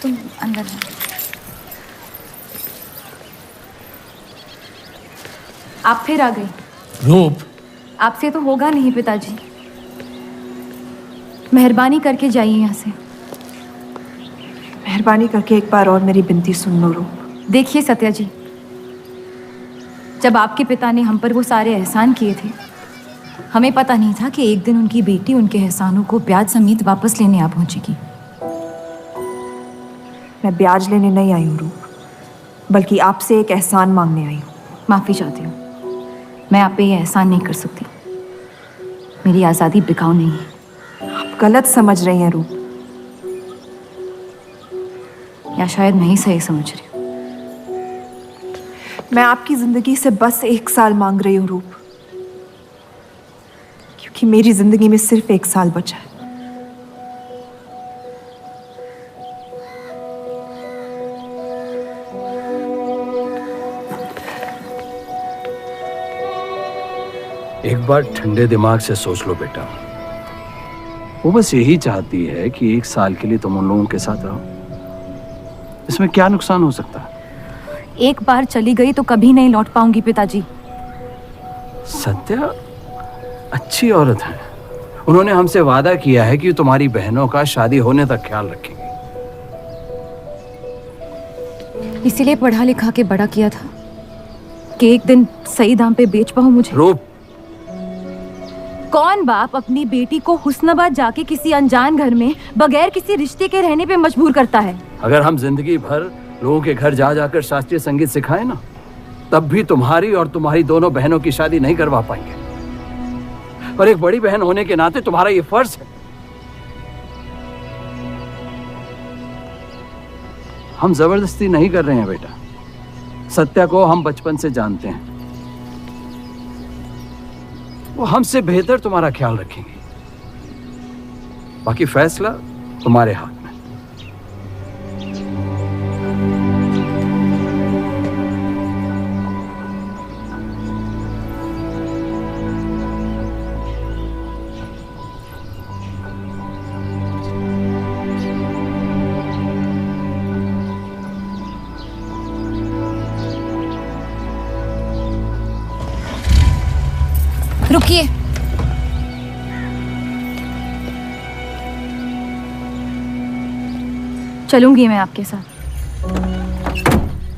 तुम अंदर जाओ। आप फिर आ गई। रूप, आपसे तो होगा नहीं पिताजी, मेहरबानी करके जाइए यहाँ से। मेहरबानी करके एक बार और मेरी विनती सुन लो रूप। देखिए सत्या जी, जब आपके पिता ने हम पर वो सारे एहसान किए थे, हमें पता नहीं था कि एक दिन उनकी बेटी उनके एहसानों को ब्याज समेत वापस लेने आ पहुंचेगी। मैं ब्याज लेने नहीं आई हूँ रूप, बल्कि आपसे एक एहसान मांगने आई हूँ। माफी चाहती हूँ, मैं आप पे ये एहसान नहीं कर सकती। मेरी आज़ादी बिकाऊ नहीं है। आप गलत समझ रही हैं रूप। या शायद मैं ही सही समझ रही हूँ। मैं आपकी जिंदगी से बस 1 साल मांग रही हूँ रूप, क्योंकि मेरी जिंदगी में सिर्फ 1 साल बचा है। एक बार ठंडे दिमाग से सोच लो बेटा। वो बस यही चाहती है कि 1 साल के लिए तुम उन लोगों के साथ रहो। इसमें क्या नुकसान हो सकता है? एक बार चली गई तो कभी नहीं लौट पाऊंगी पिताजी। सत्या अच्छी औरत है। उन्होंने हमसे वादा किया है कि तुम्हारी बहनों का शादी होने तक ख्याल रखेंगे। इसीलिए पढ़ा लिखा के बड़ा किया था कि एक दिन सही दाम पे बेच पाऊं मुझे। रूप, कौन बाप अपनी बेटी को हुस्नाबाद जाके किसी अनजान घर में बगैर किसी रिश्ते के रहने पे मजबूर करता है? अगर हम जिंदगी भर लोगों के घर जा जाकर शास्त्रीय संगीत सिखाएं ना, तब भी तुम्हारी और तुम्हारी दोनों बहनों की शादी नहीं करवा पाएंगे। और एक बड़ी बहन होने के नाते तुम्हारा ये फर्ज है। हम जबरदस्ती नहीं कर रहे हैं बेटा। सत्या को हम बचपन से जानते हैं। वो हमसे बेहतर तुम्हारा ख्याल रखेंगे। बाकी फैसला तुम्हारे हाथ में। रुकिए। चलूंगी मैं आपके साथ,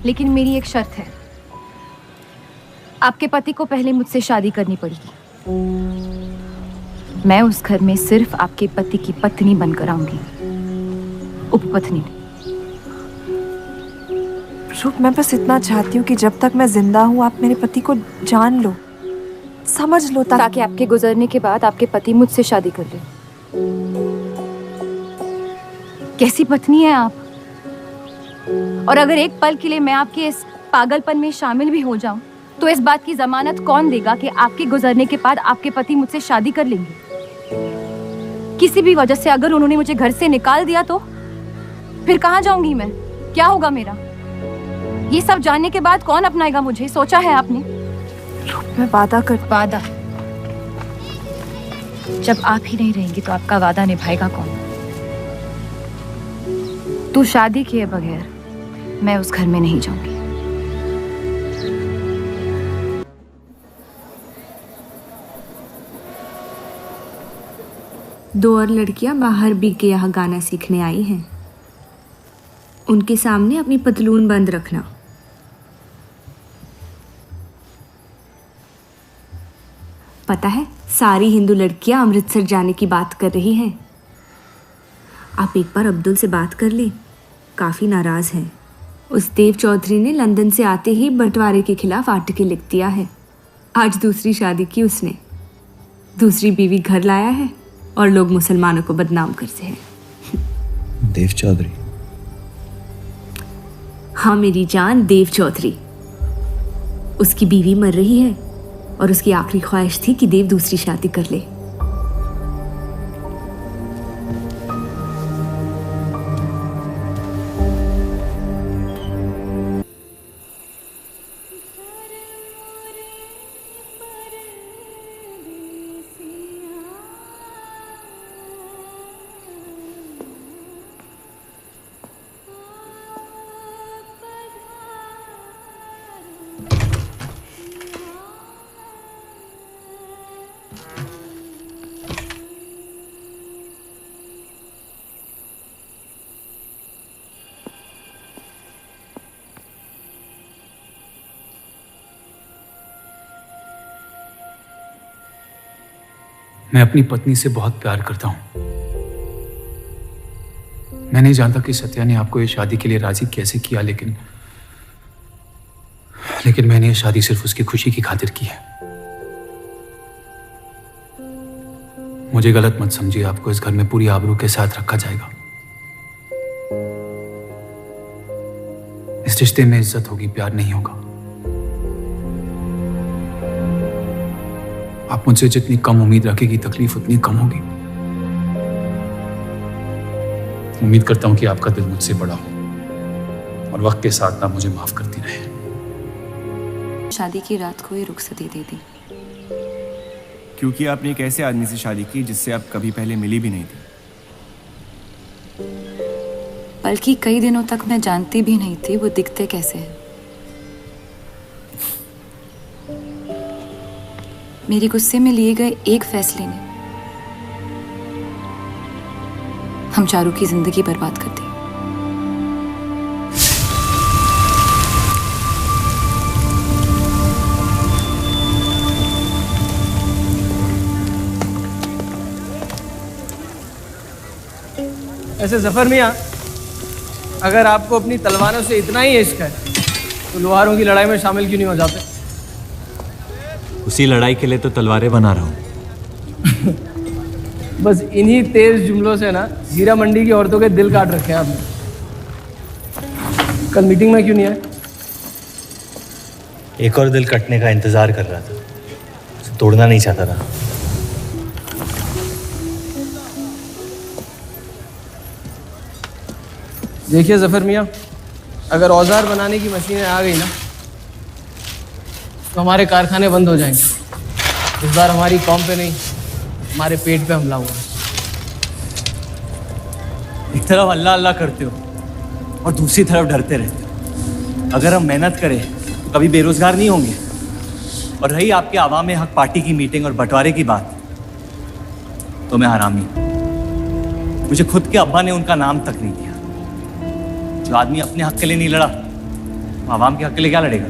लेकिन मेरी एक शर्त है। आपके पति को पहले मुझसे शादी करनी पड़ेगी। मैं उस घर में सिर्फ आपके पति की पत्नी बनकर आऊंगी, उपपत्नी। रूप, मैं बस इतना चाहती हूँ कि जब तक मैं जिंदा हूँ आप मेरे पति को जान लो, समझ लो, ताकि आपके गुजरने के बाद आपके पति मुझसे शादी कर ले। कैसी पत्नी है आप? और अगर एक पल के लिए मैं आपके इस पागलपन में शामिल भी हो जाऊं, तो इस बात की जमानत कौन देगा कि आपके गुजरने के बाद आपके पति मुझसे शादी कर लेंगे? किसी भी वजह से अगर उन्होंने मुझे घर से निकाल दिया तो फिर कहाँ जाऊंगी मैं? क्या होगा मेरा? ये सब जानने के बाद कौन अपनाएगा मुझे? सोचा है आपने? मैं वादा वादा? जब आप ही नहीं रहेंगी तो आपका वादा निभाएगा कौन? तू शादी किए बगैर मैं उस घर में नहीं जाऊंगी। दो और लड़कियां बाहर भी के यहाँ गाना सीखने आई हैं। उनके सामने अपनी पतलून बंद रखना। पता है, सारी हिंदू लड़कियां अमृतसर जाने की बात कर रही हैं। आप एक बार अब्दुल से बात कर ले, काफ़ी नाराज़ है। उस देव चौधरी ने लंदन से आते ही बंटवारे के खिलाफ आर्टिकल लिख दिया है। आज दूसरी शादी की उसने, दूसरी बीवी घर लाया है और लोग मुसलमानों को बदनाम करते हैं। देव चौधरी? हाँ मेरी जान, देव चौधरी। उसकी बीवी मर रही है और उसकी आखिरी ख्वाहिश थी कि देव दूसरी शादी कर ले। मैं अपनी पत्नी से बहुत प्यार करता हूं। मैं नहीं जानता कि सत्या ने आपको ये शादी के लिए राजी कैसे किया, लेकिन मैंने ये शादी सिर्फ उसकी खुशी की खातिर की है। मुझे गलत मत समझिए, आपको इस घर में पूरी आबरू के साथ रखा जाएगा। इस रिश्ते में इज्जत होगी, प्यार नहीं होगा। आप मुझसे जितनी कम उम्मीद रखेगी, तकलीफ उतनी कम होगी। उम्मीद करता हूं कि आपका दिल मुझसे बड़ा हो और वक्त के साथ आप मुझे माफ करती रहे। शादी की रात को ही रुखसती दे दी। क्योंकि आपने एक ऐसे आदमी से शादी की जिससे आप कभी पहले मिली भी नहीं थी। बल्कि कई दिनों तक मैं जानती भी नहीं थी वो दिखते कैसे हैं। मेरे गुस्से में लिए गए एक फैसले ने हम चारू की जिंदगी बर्बाद कर दी। ऐसे जफर मियाँ, अगर आपको अपनी तलवारों से इतना ही इश्क है तो लोहारों की लड़ाई में शामिल क्यों नहीं हो जाते? उसी लड़ाई के लिए तो तलवारें बना रहा हूँ। बस इन्हीं तेज जुमलों से ना हीरा मंडी की औरतों के दिल काट रखे हैं आपने। कल मीटिंग में क्यों नहीं आए? एक और दिल कटने का इंतजार कर रहा था, उसे तोड़ना नहीं चाहता था। देखिए जफर मियाँ, अगर औजार बनाने की मशीनें आ गई ना तो हमारे कारखाने बंद हो जाएंगे। इस बार हमारी कौम पे नहीं, हमारे पेट पे हमला हुआ। एक तरफ अल्लाह अल्लाह करते हो और दूसरी तरफ डरते रहते हो। अगर हम मेहनत करें तो कभी बेरोजगार नहीं होंगे। और रही आपके आवाम हक पार्टी की मीटिंग और बंटवारे की बात, तो मैं हरामी। मुझे खुद के अब्बा ने उनका नाम तक नहीं दिया। जो आदमी अपने हक के लिए नहीं लड़ा, वो आवाम के हक के लिए क्या लड़ेगा?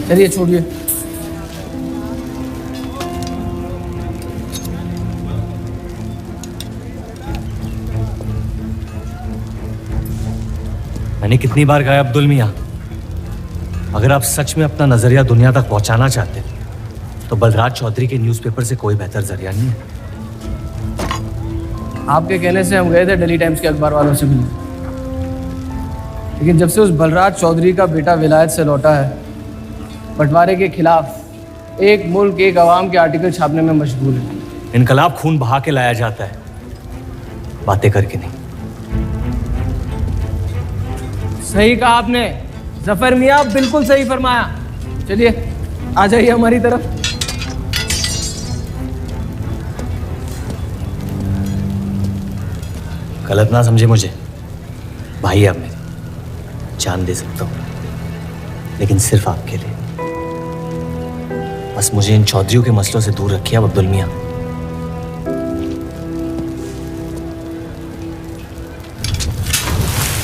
चलिए छोड़िए। मैंने कितनी बार कहा अब्दुल मियाँ, अगर आप सच में अपना नजरिया दुनिया तक पहुंचाना चाहते तो बलराज चौधरी के न्यूज़पेपर से कोई बेहतर जरिया नहीं है। आपके कहने से हम गए थे दिल्ली टाइम्स के अखबार वालों से मिलने, लेकिन जब से उस बलराज चौधरी का बेटा विलायत से लौटा है, बंटवारे के खिलाफ एक मुल्क एक आवाम के आर्टिकल छापने में मशगूल है। इनकलाब खून बहा के लाया जाता है, बातें करके नहीं। सही कहा आपने जफर मियाँ, बिल्कुल सही फरमाया। चलिए आ जाइए हमारी तरफ। गलत ना समझे मुझे, भाई आप मेरे, जान दे सकता हूँ, लेकिन सिर्फ आपके लिए। बस मुझे इन चौधरियों के मसलों से दूर रखिए अब अब्दुल मियाँ।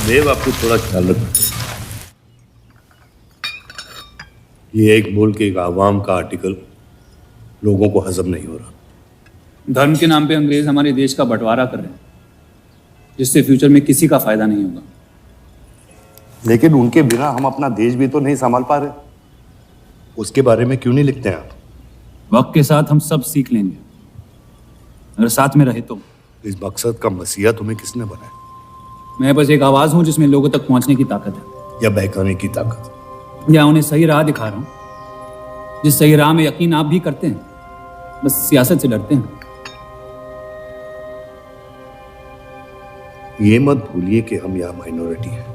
देव, आपको थोड़ा ख्याल रखना। ये एक मुल्क एक आवाम का आर्टिकल लोगों को हजम नहीं हो रहा। धर्म के नाम पे अंग्रेज हमारे देश का बंटवारा कर रहे हैं, जिससे फ्यूचर में किसी का फायदा नहीं होगा। लेकिन उनके बिना हम अपना देश भी तो नहीं संभाल पा रहे। उसके बारे में क्यों नहीं लिखते हैं आप? वक्त के साथ हम सब सीख लेंगे, अगर साथ में रहे तो। इस मकसद का मसीहा तुम्हें किसने बनाया? मैं बस एक आवाज हूं जिसमें लोगों तक पहुंचने की ताकत है, या बहकाने की ताकत? या उन्हें सही राह दिखा रहा हूं, जिस सही राह में यकीन आप भी करते हैं, बस सियासत से डरते हैं। ये मत भूलिए कि हम यहाँ माइनॉरिटी हैं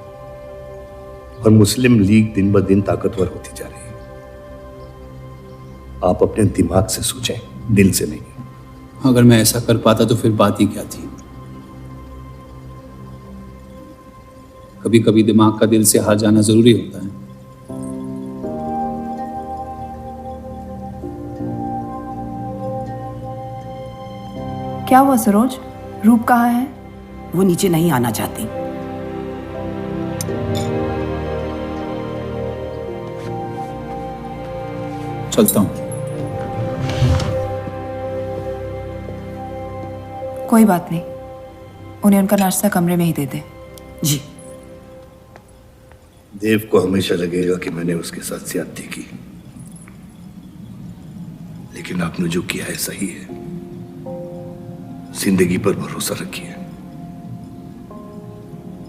और मुस्लिम लीग दिन ब दिन ताकतवर होती जा रही है। आप अपने दिमाग से सोचें, दिल से नहीं। अगर मैं ऐसा कर पाता तो फिर बात ही क्या थी। कभी कभी दिमाग का दिल से हार जाना जरूरी होता है। क्या हुआ सरोज? रूप कहाँ है? वो नीचे नहीं आना चाहती। चलता हूं। कोई बात नहीं, उन्हें उनका नाश्ता कमरे में ही दे दे। जी। देव को हमेशा लगेगा कि मैंने उसके साथ ज्यादती की, लेकिन आपने जो किया है सही है। जिंदगी पर भरोसा रखिए,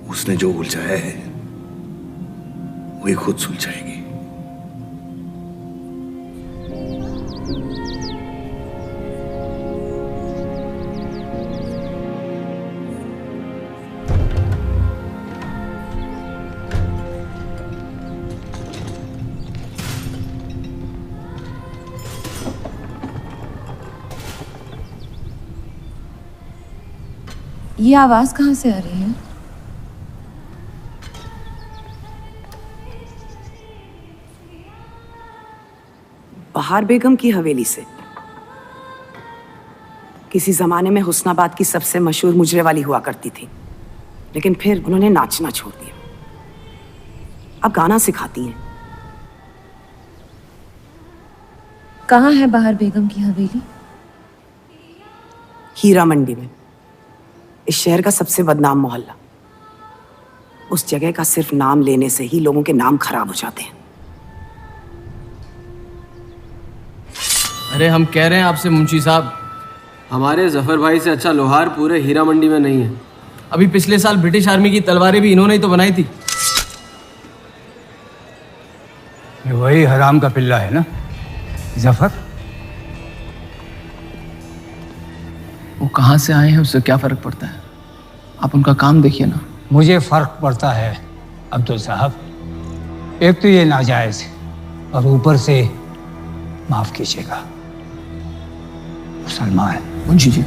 उसने जो उलझाया है वही खुद सुलझाएगी। ये आवाज कहाँ से आ रही है? बहार बेगम की हवेली से। किसी जमाने में हुस्नाबाद की सबसे मशहूर मुजरे वाली हुआ करती थी, लेकिन फिर उन्होंने नाचना छोड़ दिया। अब गाना सिखाती हैं। कहाँ है बहार बेगम की हवेली? हीरा मंडी में, इस शहर का सबसे बदनाम मोहल्ला। उस जगह का सिर्फ नाम लेने से ही लोगों के नाम खराब हो जाते हैं। अरे हम कह रहे हैं आपसे मुंशी साहब, हमारे जफर भाई से अच्छा लोहार पूरे हीरा मंडी में नहीं है। अभी पिछले साल ब्रिटिश आर्मी की तलवारें भी इन्होंने ही तो बनाई थी। ये वही हराम का पिल्ला है ना जफर? वो कहाँ से आए हैं उससे क्या फर्क पड़ता है? आप उनका काम देखिए ना। मुझे फर्क पड़ता है अब्दुल साहब। एक तो ये नाजायज और ऊपर से माफ कीजिएगा मुसलमान मुंशी जी,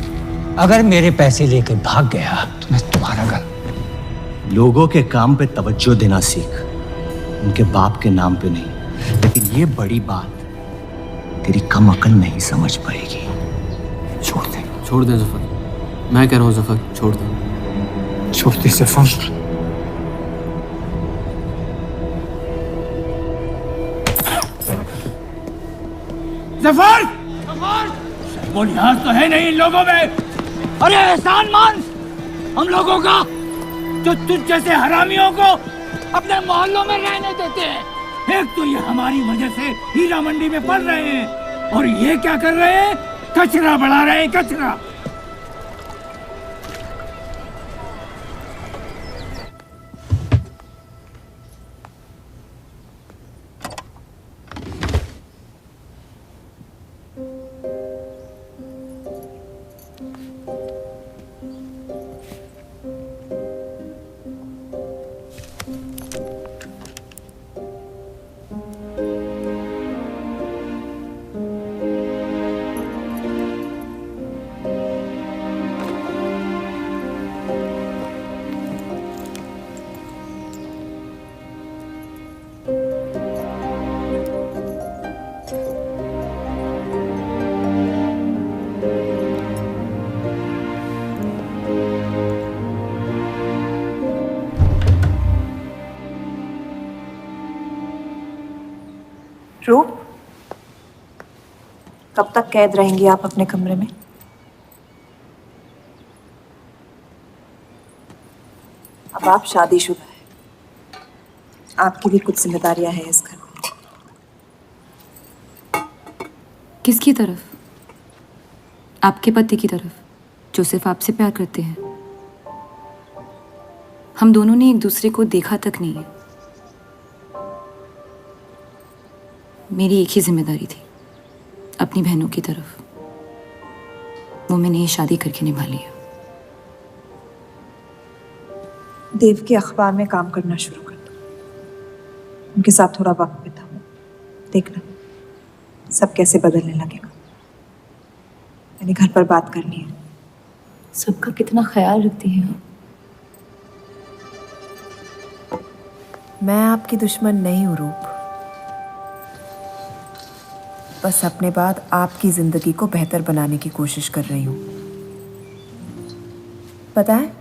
अगर मेरे पैसे लेकर भाग गया तो मैं तुम्हारा घर। लोगों के काम पे तवज्जो देना सीख, उनके बाप के नाम पे नहीं। लेकिन ये बड़ी बात तेरी कम अकल नहीं समझ पाएगी। छोड़ दे, छोड़ दे जफर, मैं कह रहा हूँ जफर छोड़ दे। छोड़ दे जफर। जफर! वो लिहाज तो है नहीं इन लोगों में। अरे एहसान मान हम लोगों का, जो तुझ जैसे हरामियों को अपने मोहल्लों में रहने देते हैं। एक तो ये हमारी वजह से हीरा मंडी में पड़ रहे हैं, और ये क्या कर रहे हैं? कचरा बढ़ा रहे हैं, कचरा। रूप, कब तक कैद रहेंगी आप अपने कमरे में? अब आप शादीशुदा हैं, आपकी भी कुछ जिम्मेदारियां हैं इस घर में। किसकी तरफ? आपके पति की तरफ, जो सिर्फ आपसे प्यार करते हैं। हम दोनों ने एक दूसरे को देखा तक नहीं है। मेरी एक ही जिम्मेदारी थी, अपनी बहनों की तरफ। वो मैंने ये शादी करके निभा लिया। देव के अखबार में काम करना शुरू कर दो, उनके साथ थोड़ा वक्त बिताओ, देखना सब कैसे बदलने लगेगा। मैंने घर पर बात कर ली है। सबका कितना ख्याल रखती हैं आप। मैं आपकी दुश्मन नहीं हूँ रूप, बस अपने बाद आपकी जिंदगी को बेहतर बनाने की कोशिश कर रही हूँ। पता है,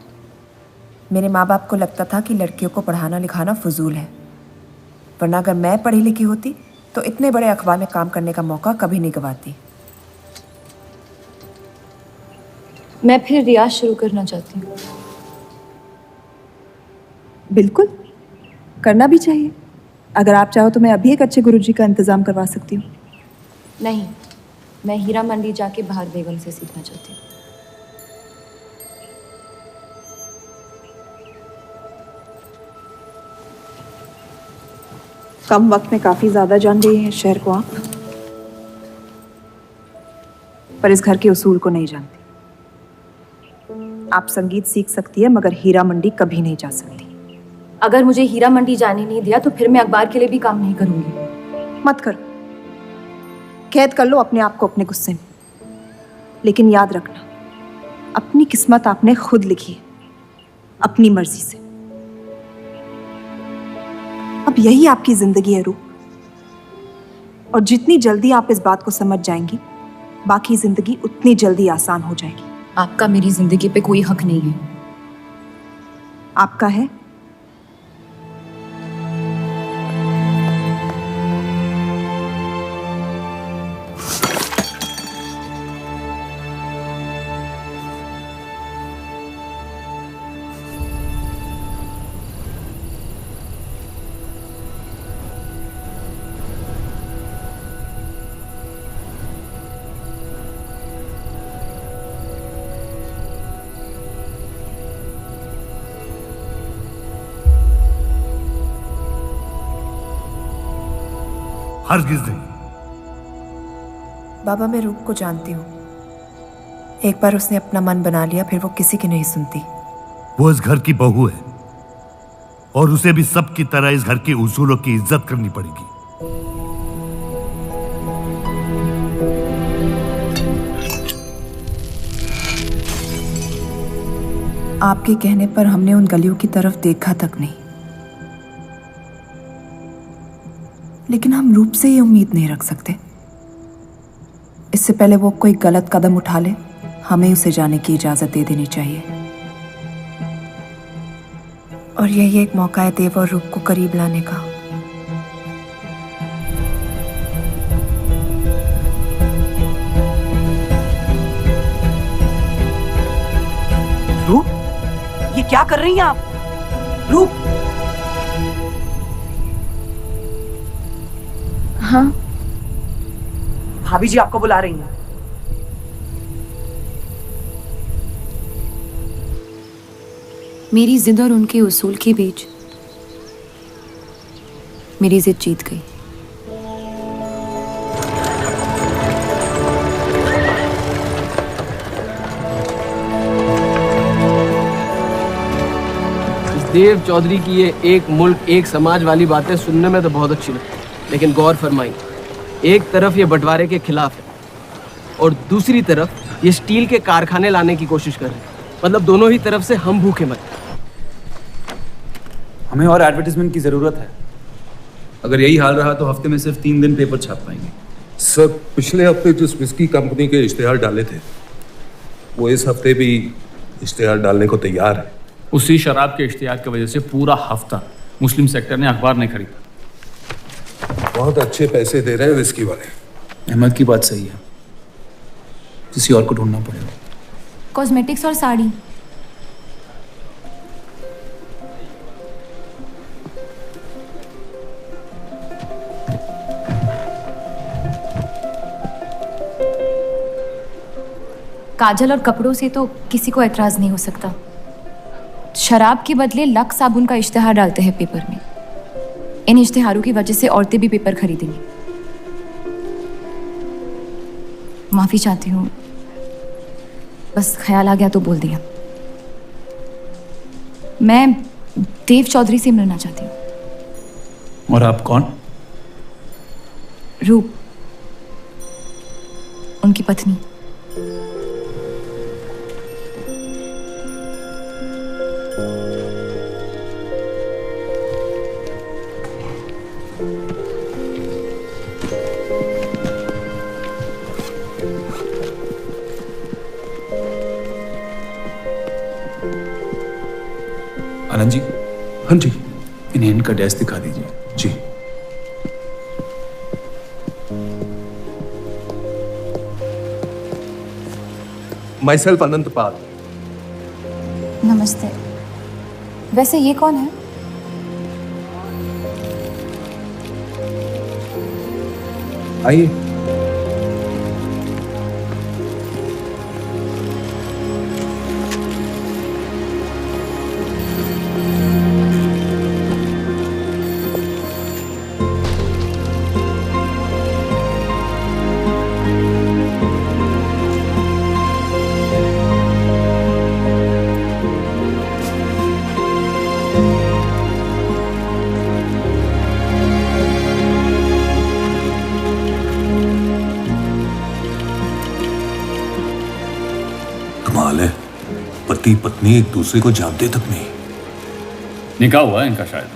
मेरे माँ बाप को लगता था कि लड़कियों को पढ़ाना लिखाना फजूल है, वरना अगर मैं पढ़ी लिखी होती तो इतने बड़े अखबार में काम करने का मौका कभी नहीं गंवाती। मैं फिर रियाज शुरू करना चाहती हूँ। बिल्कुल, करना भी चाहिए। अगर आप चाहो तो मैं अभी एक अच्छे गुरुजी का इंतजाम करवा सकती हूँ। नहीं, मैं हीरा मंडी जाके बहार बेगम से सीखना चाहती हूँ। कम वक्त में काफी ज्यादा जान गई हैं शहर को आप, पर इस घर के उसूल को नहीं जानती। आप संगीत सीख सकती है मगर हीरा मंडी कभी नहीं जा सकती। अगर मुझे हीरा मंडी जाने नहीं दिया तो फिर मैं अखबार के लिए भी काम नहीं करूंगी। मत करो, कैद कर लो अपने आप को अपने गुस्से में, लेकिन याद रखना अपनी किस्मत आपने खुद लिखी है, अपनी मर्जी से। अब यही आपकी जिंदगी है रूप, और जितनी जल्दी आप इस बात को समझ जाएंगी बाकी जिंदगी उतनी जल्दी आसान हो जाएगी। आपका मेरी जिंदगी पे कोई हक नहीं है। आपका है। हरगिज़ नहीं। बाबा, मैं रूप को जानती हूँ। एक बार उसने अपना मन बना लिया फिर वो किसी की नहीं सुनती। वो इस घर की बहू है और उसे भी सबकी तरह इस घर के उसूलों की इज्जत करनी पड़ेगी। आपके कहने पर हमने उन गलियों की तरफ देखा तक नहीं, लेकिन हम रूप से ये उम्मीद नहीं रख सकते। इससे पहले वो कोई गलत कदम उठा ले हमें उसे जाने की इजाजत दे देनी चाहिए। और यही एक मौका है देव और रूप को करीब लाने का। रूप, ये क्या कर रही हैं आप? रूप। हाँ, भाभी जी आपको बुला रही हैं। मेरी जिद और उनके उसूल के बीच मेरी जिद जीत गई। देव चौधरी की ये एक मुल्क एक समाज वाली बातें सुनने में तो बहुत अच्छी लगती, लेकिन गौर फरमाई, एक तरफ ये बंटवारे के खिलाफ है और दूसरी तरफ ये स्टील के कारखाने लाने की कोशिश कर रहे हैं। मतलब दोनों ही तरफ से हम भूखे मर। हमें और एडवर्टाइजमेंट की ज़रूरत है। अगर यही हाल रहा तो हफ्ते में सिर्फ 3 दिन पेपर छाप पाएंगे। सर, पिछले हफ्ते जिस विस्की कंपनी के इश्तेहार डाले थे वो इस हफ्ते भी इश्तेहार डालने को तैयार है। उसी शराब के इश्तेहार की वजह से पूरा हफ्ता मुस्लिम सेक्टर ने अखबार नहीं खरीदा। बहुत अच्छे पैसे दे रहे हैं विस्की वाले। अहमद की बात सही है, किसी और को ढूंढना पड़ेगा। कॉस्मेटिक्स और साड़ी। काजल और कपड़ों से तो किसी को एतराज नहीं हो सकता। शराब के बदले लक्स साबुन का इश्तेहार डालते हैं पेपर में। इन इश्तेहारों की वजह से औरतें भी पेपर खरीदेंगी। माफी चाहती हूँ, बस ख्याल आ गया तो बोल दिया। मैं देव चौधरी से मिलना चाहती हूँ। और आप कौन? रूप, उनकी पत्नी। आनंद जी। हाँ जी। इन्हें इनका डेस्क दिखा दीजिए। जी। माई सेल्फ अनंत पाल। नमस्ते। वैसे ये कौन है? आइए। कमाल है, पति पत्नी एक दूसरे को जानते तक नहीं। निकाह हुआ है इनका शायद।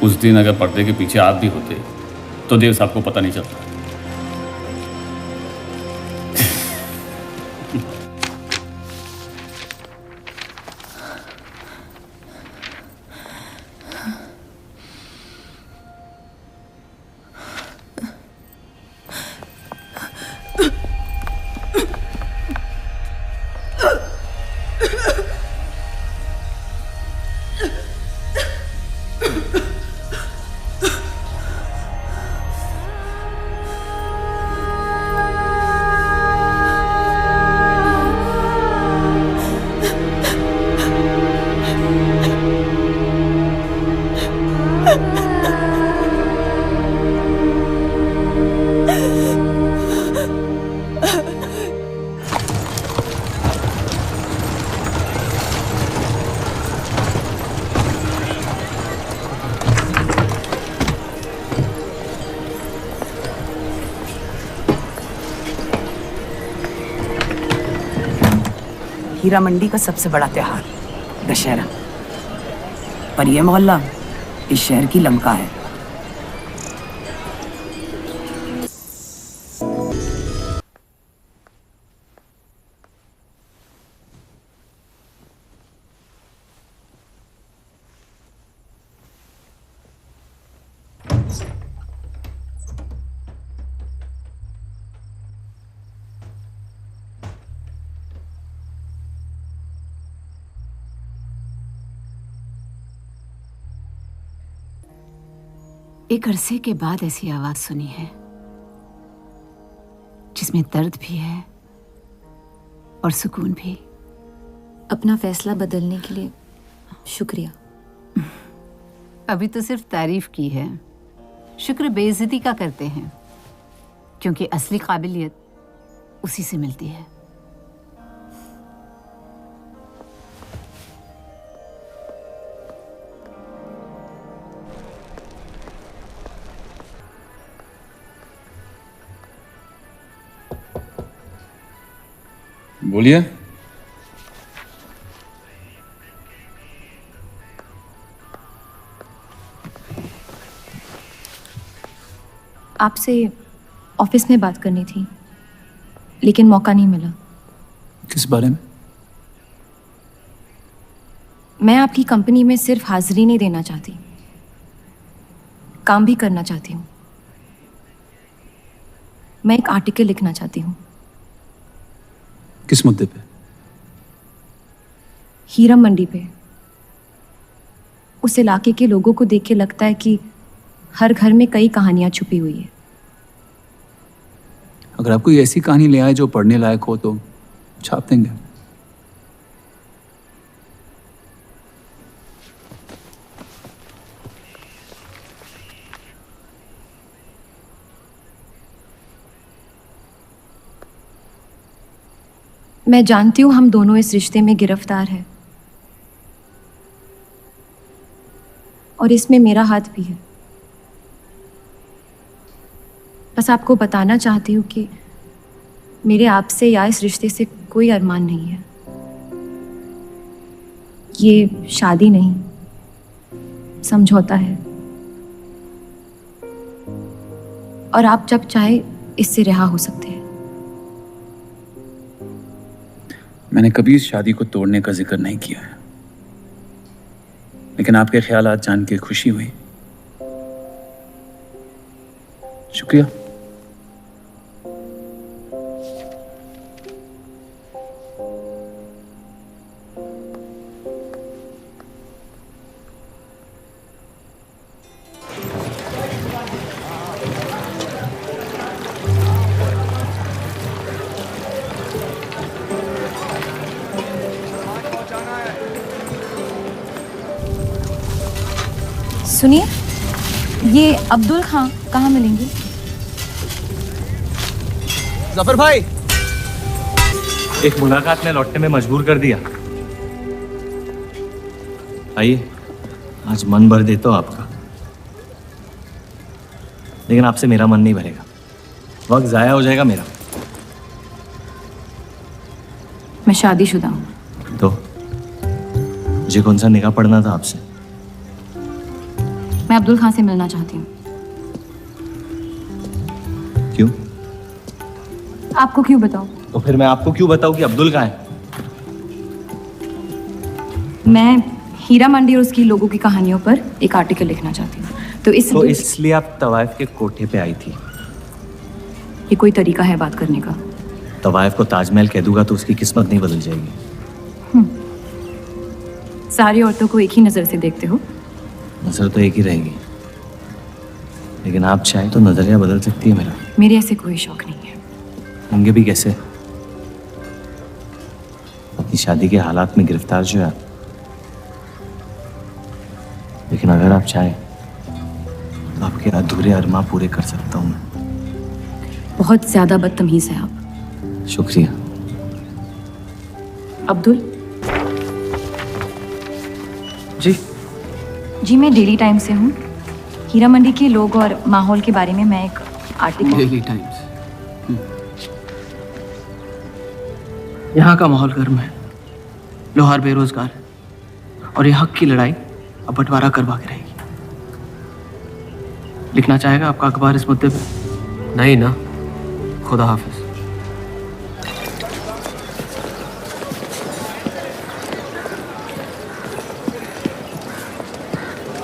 उस दिन अगर पर्दे के पीछे आप भी होते तो देव साहब को पता नहीं चलता। हीरा मंडी का सबसे बड़ा त्योहार दशहरा, पर यह मोहल्ला इस शहर की लंका है। एक अरसे के बाद ऐसी आवाज सुनी है जिसमें दर्द भी है और सुकून भी। अपना फैसला बदलने के लिए शुक्रिया। अभी तो सिर्फ तारीफ की है, शुक्र बेइज्जती का करते हैं, क्योंकि असली काबिलियत उसी से मिलती है। बोलिए। आपसे ऑफिस में बात करनी थी, लेकिन मौका नहीं मिला। किस बारे में? मैं आपकी कंपनी में सिर्फ हाजिरी नहीं देना चाहती, काम भी करना चाहती हूँ। मैं एक आर्टिकल लिखना चाहती हूँ। किस मुद्दे पे? हीरा मंडी पे। उस इलाके के लोगों को देख के लगता है कि हर घर में कई कहानियां छुपी हुई है। अगर आप कोई ऐसी कहानी ले आए जो पढ़ने लायक हो तो छाप देंगे। मैं जानती हूँ हम दोनों इस रिश्ते में गिरफ्तार हैं, और इसमें मेरा हाथ भी है। बस आपको बताना चाहती हूँ कि मेरे आपसे या इस रिश्ते से कोई अरमान नहीं है। ये शादी नहीं, समझौता है, और आप जब चाहे इससे रिहा हो सकते हैं। मैंने कभी इस शादी को तोड़ने का जिक्र नहीं किया है, लेकिन आपके ख्यालात जान के खुशी हुई। शुक्रिया। सुनिए, ये अब्दुल खां कहाँ मिलेंगे? जफर भाई, एक मुलाकात ने लौटने में मजबूर कर दिया। आइए, आज मन भर देता हूं आपका, लेकिन आपसे मेरा मन नहीं भरेगा। वक्त जाया हो जाएगा मेरा। मैं शादीशुदा हूँ। तो मुझे कौन सा निकाह पढ़ना था आपसे? मैं अब्दुल खां से मिलना चाहती हूँ। क्यों? आपको क्यों बताऊँ? तो फिर मैं आपको क्यों बताऊं कि अब्दुल कहाँ है? मैं हीरा मंडी और उसकी लोगों की कहानियों पर एक आर्टिकल लिखना चाहती हूँ, तो इसलिए आप तवाइफ के कोठे पे आई थी। ये कोई तरीका है बात करने का? तवाइफ को ताजमहल कह दूंगा तो उसकी किस्मत नहीं बदल जाएगी। सारी औरतों को एक ही नजर से देखते हो? नजर तो एक ही रहेगी, लेकिन आप चाहे तो नजरिया बदल सकती है मेरा। मेरे ऐसे कोई शौक नहीं है। होंगे भी कैसे? अपनी शादी के हालात में गिरफ्तार जो है। लेकिन अगर आप चाहे तो आपके अधूरे अरमा पूरे कर सकता हूं मैं। बहुत ज्यादा बदतमीज है आप। शुक्रिया। अब्दुल जी, मैं डेली टाइम्स से हूँ। हीरा मंडी के लोग और माहौल के बारे में मैं एक आर्टिकल। Daily times. यहाँ का माहौल गर्म है, लोहार बेरोजगार है और ये हक की लड़ाई अब बंटवारा करवा के रहेगी। लिखना चाहेगा आपका अखबार इस मुद्दे पे? नहीं ना, खुदा हाफिज।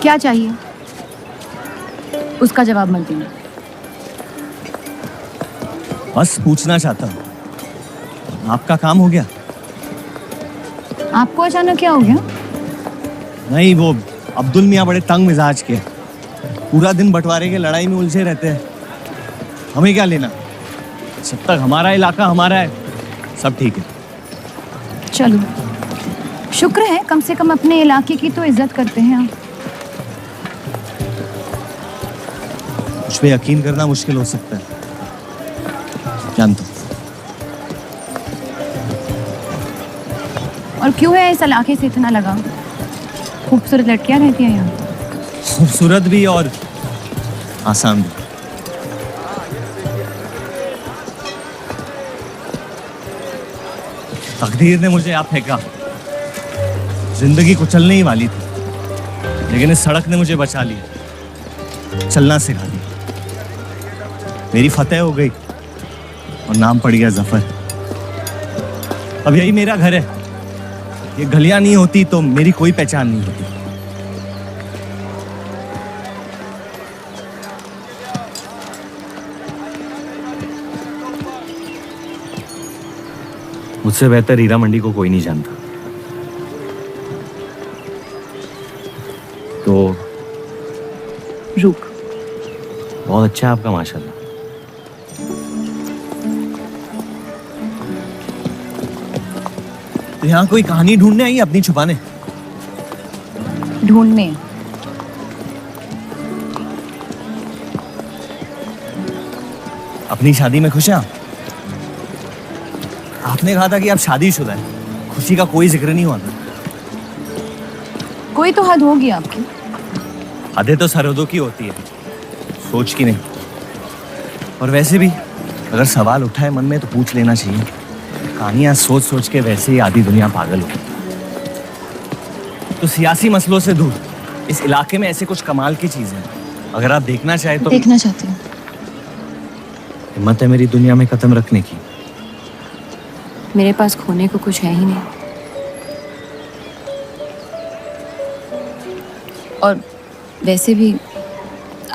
क्या चाहिए? उसका जवाब मत देना। बस पूछना चाहता हूँ, आपका काम हो गया? आपको अचानक क्या हो गया? नहीं, वो अब्दुल मियाँ बड़े तंग मिजाज के, पूरा दिन बंटवारे के लड़ाई में उलझे रहते हैं। हमें क्या लेना? जब तक हमारा इलाका हमारा है, सब ठीक है। चलो, शुक्र है कम से कम अपने इलाके की तो इज्जत करते हैं आप। मुझ पे यकीन करना मुश्किल हो सकता है, जानता हूं। और क्यों है इस इलाके से इतना लगाव? खूबसूरत लड़कियां रहती हैं यहाँ। खूबसूरत भी और आसान भी। तकदीर ने मुझे यहाँ फेंका। जिंदगी कुचलने ही वाली थी, लेकिन इस सड़क ने मुझे बचा लिया, चलना सिखा दिया। मेरी फतेह हो गई और नाम पड़ गया जफर। अब यही मेरा घर है। ये गलियां नहीं होती तो मेरी कोई पहचान नहीं होती। मुझसे बेहतर हीरा मंडी को कोई नहीं जानता। तो रुक। बहुत अच्छा है आपका, माशाल्लाह। तो यहाँ कोई कहानी ढूंढने आई, अपनी छुपाने? ढूंढने? अपनी शादी में खुश हैं आप? आपने कहा था कि आप शादीशुदा हैं, खुशी का कोई जिक्र नहीं हुआ था। कोई तो हद होगी आपकी। हदें तो सरहदों की होती है, सोच की नहीं। और वैसे भी अगर सवाल उठा है मन में तो पूछ लेना चाहिए। कहानियां सोच सोच के वैसे ही आधी दुनिया पागल हो। तो सियासी मसलों से दूर इस इलाके में ऐसे कुछ कमाल की चीजें हैं, अगर आप देखना चाहे तो। देखना चाहती हूँ। हिम्मत है मेरी दुनिया में कदम रखने की? मेरे पास खोने को कुछ है ही नहीं। और वैसे भी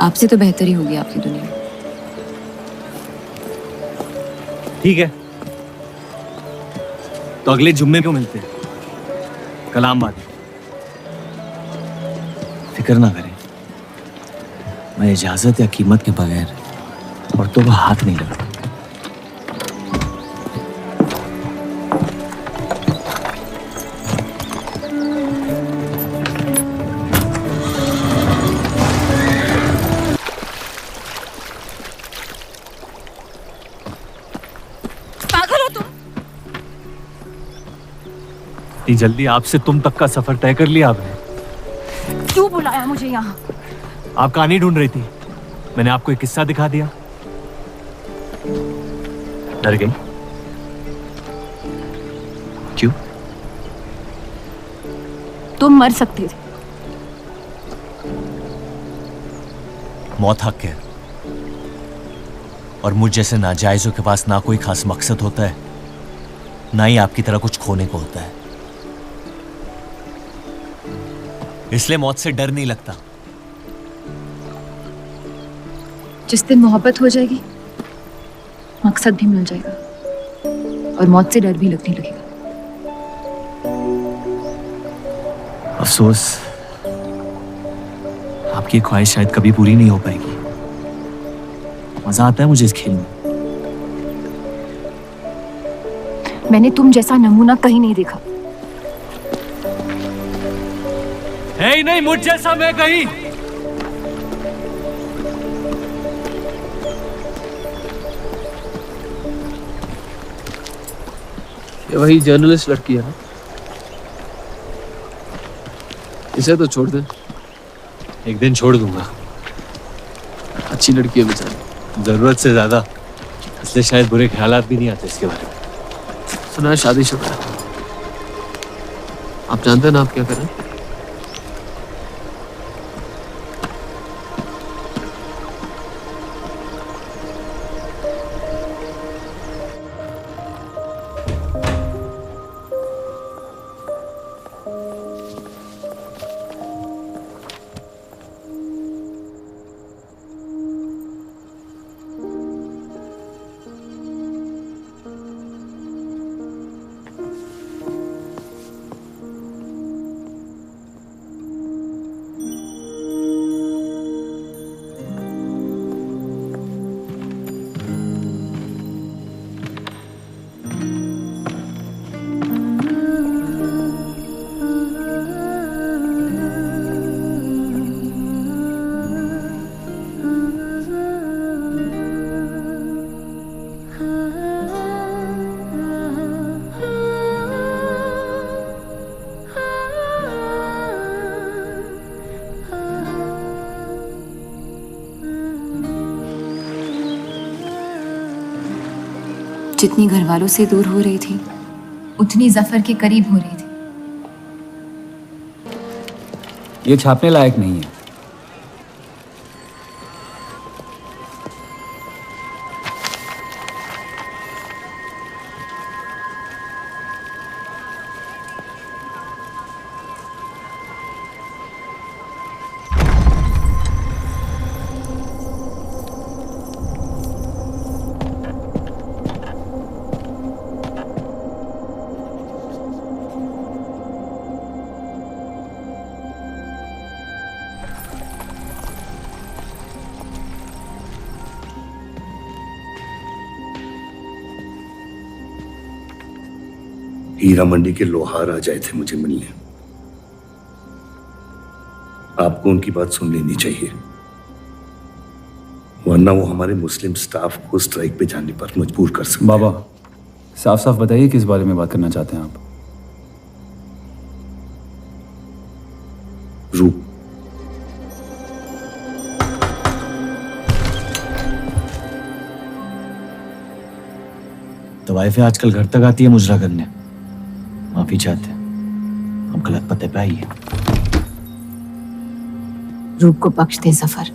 आपसे तो बेहतर ही होगी आपकी दुनिया। ठीक है, तो अगले जुम्मे को मिलते हैं, कलाम बात। फिक्र ना करें, मैं इजाजत या कीमत के बगैर औरतों को हाथ नहीं लगाता। इतनी जल्दी आपसे तुम तक का सफर तय कर लिया आपने? क्यों बुलाया मुझे यहाँ? आप कहानी ढूंढ रही थी, मैंने आपको एक किस्सा दिखा दिया। डर गई? क्यों? तुम मर सकते थे। मौत हक है, और मुझ जैसे नाजायजों के पास ना कोई खास मकसद होता है, ना ही आपकी तरह कुछ खोने को होता है। इसलिए मौत से डर नहीं लगता। जिस दिन मोहब्बत हो जाएगी, मकसद भी मिल जाएगा और मौत से डर भी लगने लगेगा। अफसोस, आपकी ख्वाहिश शायद कभी पूरी नहीं हो पाएगी। मजा आता है मुझे इस खेल में। मैंने तुम जैसा नमूना कहीं नहीं देखा। है ही नहीं मुझ जैसा मैं कहीं। ये वही जर्नलिस्ट लड़की है ना? इसे तो छोड़ दे। एक दिन छोड़ दूंगा। अच्छी लड़की है बेचारी। जरूरत से ज्यादा, इसलिए शायद बुरे ख्यालात भी नहीं आते इसके बारे में। सुना है शादीशुदा है। आप जानते हैं ना आप क्या करें? जितनी घर वालों से दूर हो रही थी, उतनी जफर के करीब हो रही थी। ये छापने लायक नहीं है। हीरा मंडी के लोहार आ जाए थे मुझे मिलने। आपको उनकी बात सुन लेनी चाहिए, वरना वो हमारे मुस्लिम स्टाफ को स्ट्राइक पे जाने पर मजबूर कर सकते। बाबा, साफ साफ बताइए किस बारे में बात करना चाहते हैं आप? रूप। तो वाइफ आजकल घर तक आती है मुजरा करने। माफी चाहते हैं, हम गलत पते पे आई है। रूप को बख्श दे जफर।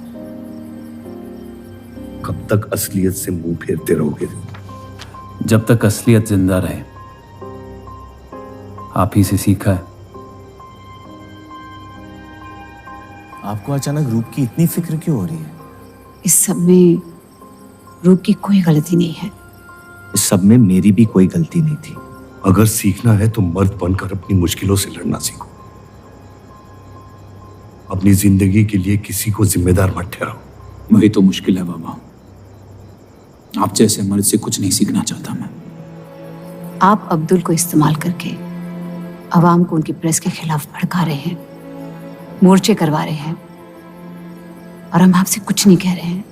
कब तक असलियत से मुंह फेरते रहोगे? जब तक असलियत जिंदा रहे। आप ही से सीखा है। आपको अचानक रूप की इतनी फिक्र क्यों हो रही है? इस सब में रूप की कोई गलती नहीं है। इस सब में मेरी भी कोई गलती नहीं थी। अगर सीखना है तो मर्द बनकर अपनी मुश्किलों से लड़ना सीखो। अपनी जिंदगी के लिए किसी को जिम्मेदार मत ठहराओ। वही तो मुश्किल है बाबा। आप जैसे मर्द से कुछ नहीं सीखना चाहता मैं। आप अब्दुल को इस्तेमाल करके अवाम को उनकी प्रेस के खिलाफ भड़का रहे हैं, मोर्चे करवा रहे हैं, और हम आपसे कुछ नहीं कह रहे हैं।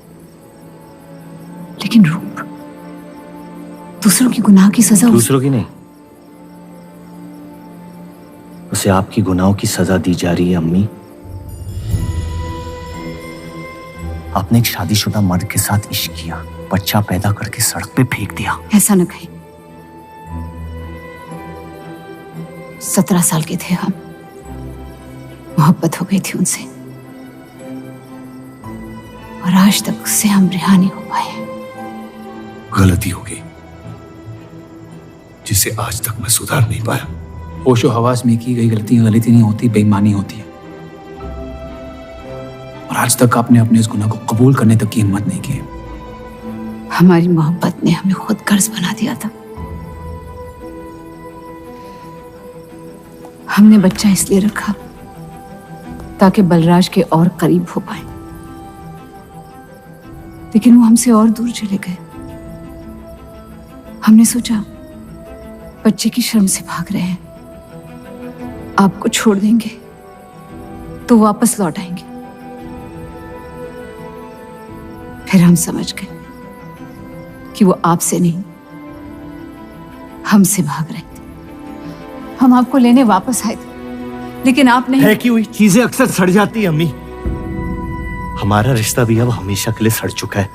लेकिन रूप, दूसरों की गुनाह की सजा दूसरों की नहीं, उसे आपकी गुनाहों की सजा दी जा रही है अम्मी। आपने एक शादीशुदा मर्द के साथ इश्क किया, बच्चा पैदा करके सड़क पे फेंक दिया। ऐसा न कहीं। 17 साल के थे हम, मोहब्बत हो गई थी उनसे, और आज तक उससे हम रिहा नहीं हो पाए। गलती हो गई जिसे आज तक मैं सुधार नहीं पाया। होशो हवास में की गई गलतियां गलती नहीं होती, बेईमानी होती है। और आज तक आपने अपने इस गुनाह को कबूल करने तक की हिम्मत नहीं की। हमारी मोहब्बत ने हमें खुद कर्ज बना दिया था। हमने बच्चा इसलिए रखा ताकि बलराज के और करीब हो पाए, लेकिन वो हमसे और दूर चले गए। हमने सोचा बच्चे की शर्म से भाग रहे हैं, आपको छोड़ देंगे तो वापस लौट आएंगे। फिर हम समझ गए कि वो आपसे नहीं हमसे भाग रहे थे। हम आपको लेने वापस आए थे, लेकिन आप नहीं। फेंकी हुई चीजें अक्सर सड़ जाती है अम्मी। हमारा रिश्ता भी अब हमेशा के लिए सड़ चुका है।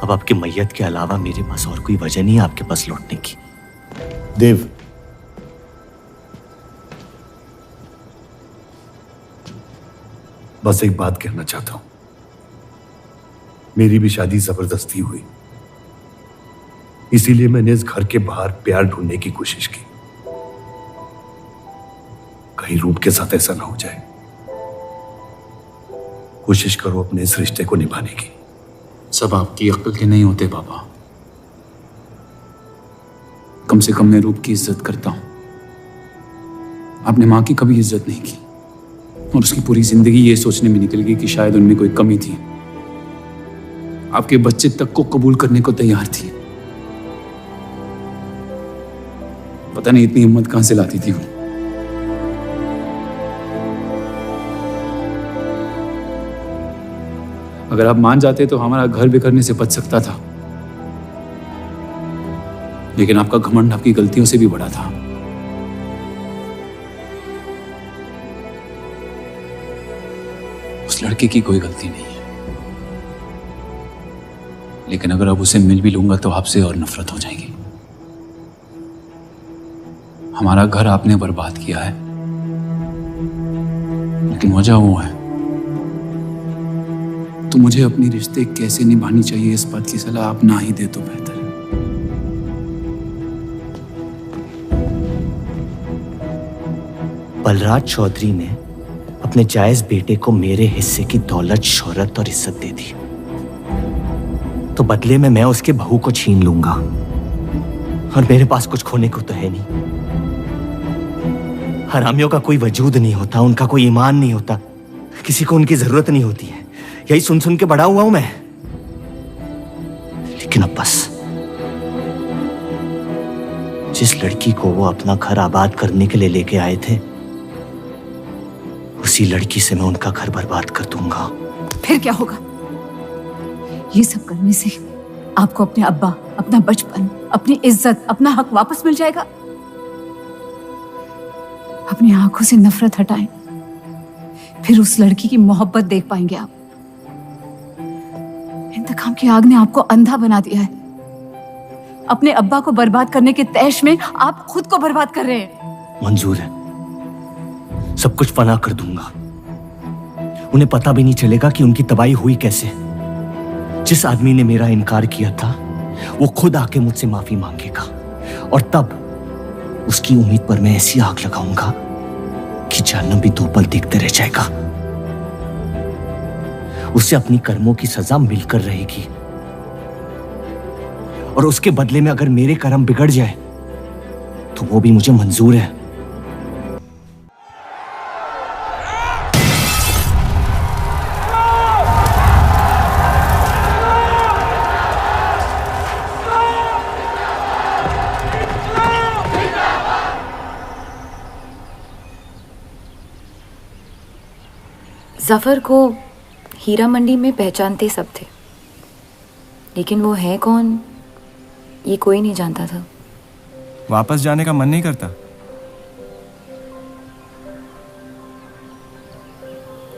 अब आपकी मैयत के अलावा मेरे पास और कोई वजह नहीं है आपके पास लौटने की। देव, बस एक बात कहना चाहता हूं। मेरी भी शादी जबरदस्ती हुई, इसीलिए मैंने इस घर के बाहर प्यार ढूंढने की कोशिश की। कहीं रूप के साथ ऐसा ना हो जाए। कोशिश करो अपने इस रिश्ते को निभाने की। सब आपकी अक्ल के नहीं होते पापा। कम से कम मैं रूप की इज्जत करता हूं। आपने मां की कभी इज्जत नहीं की, और उसकी पूरी जिंदगी ये सोचने में निकल गई कि शायद उनमें कोई कमी थी। आपके बच्चे तक को कबूल करने को तैयार थी। पता नहीं इतनी हिम्मत कहां से लाती थी वो। अगर आप मान जाते तो हमारा घर बिखरने से बच सकता था, लेकिन आपका घमंड आपकी गलतियों से भी बड़ा था। उस लड़के की कोई गलती नहीं है, लेकिन अगर अब उसे मिल भी लूंगा तो आपसे और नफरत हो जाएगी। हमारा घर आपने बर्बाद किया है, लेकिन वजह वो है। तो मुझे अपनी रिश्ते कैसे निभानी चाहिए इस बात की सलाह आप ना ही दे तो बेहतर है। बलराज चौधरी ने अपने जायज बेटे को मेरे हिस्से की दौलत, शोहरत और इज्जत दे दी, तो बदले में मैं उसके बहू को छीन लूंगा। और मेरे पास कुछ खोने को तो है नहीं। हरामियों का कोई वजूद नहीं होता, उनका कोई ईमान नहीं होता, किसी को उनकी जरूरत नहीं होती है। यही सुन सुन के बड़ा हुआ हूं मैं। लेकिन अब बस, जिस लड़की को वो अपना घर आबाद करने के लिए लेके आए थे, उसी लड़की से मैं उनका घर बर्बाद कर दूंगा। फिर क्या होगा? ये सब करने से आपको अपने अब्बा, अपना बचपन, अपनी इज्जत, अपना हक वापस मिल जाएगा। अपनी आंखों से नफरत हटाएं, फिर उस लड़की की मोहब्बत देख पाएंगे आप। इंतकाम की आग ने आपको अंधा बना दिया है। अपने अब्बा को बर्बाद करने के तैश में आप खुद को बर्बाद कर रहे हैं। मंजूर है, सब कुछ फना कर दूंगा। उन्हें पता भी नहीं चलेगा कि उनकी तबाही हुई कैसे। जिस आदमी ने मेरा इनकार किया था, वो खुद आके मुझसे माफी मांगेगा, और तब उसकी उम्मीद पर मैं ऐसी आग लगाऊंगा कि जहन्नम भी 2 पल देखते रह जाएगा। उसे अपनी कर्मों की सजा मिलकर रहेगी, और उसके बदले में अगर मेरे कर्म बिगड़ जाए तो वो भी मुझे मंजूर है। जफर को हीरा मंडी में पहचानते सब थे, लेकिन वो है कौन ये कोई नहीं जानता था। वापस जाने का मन नहीं करता?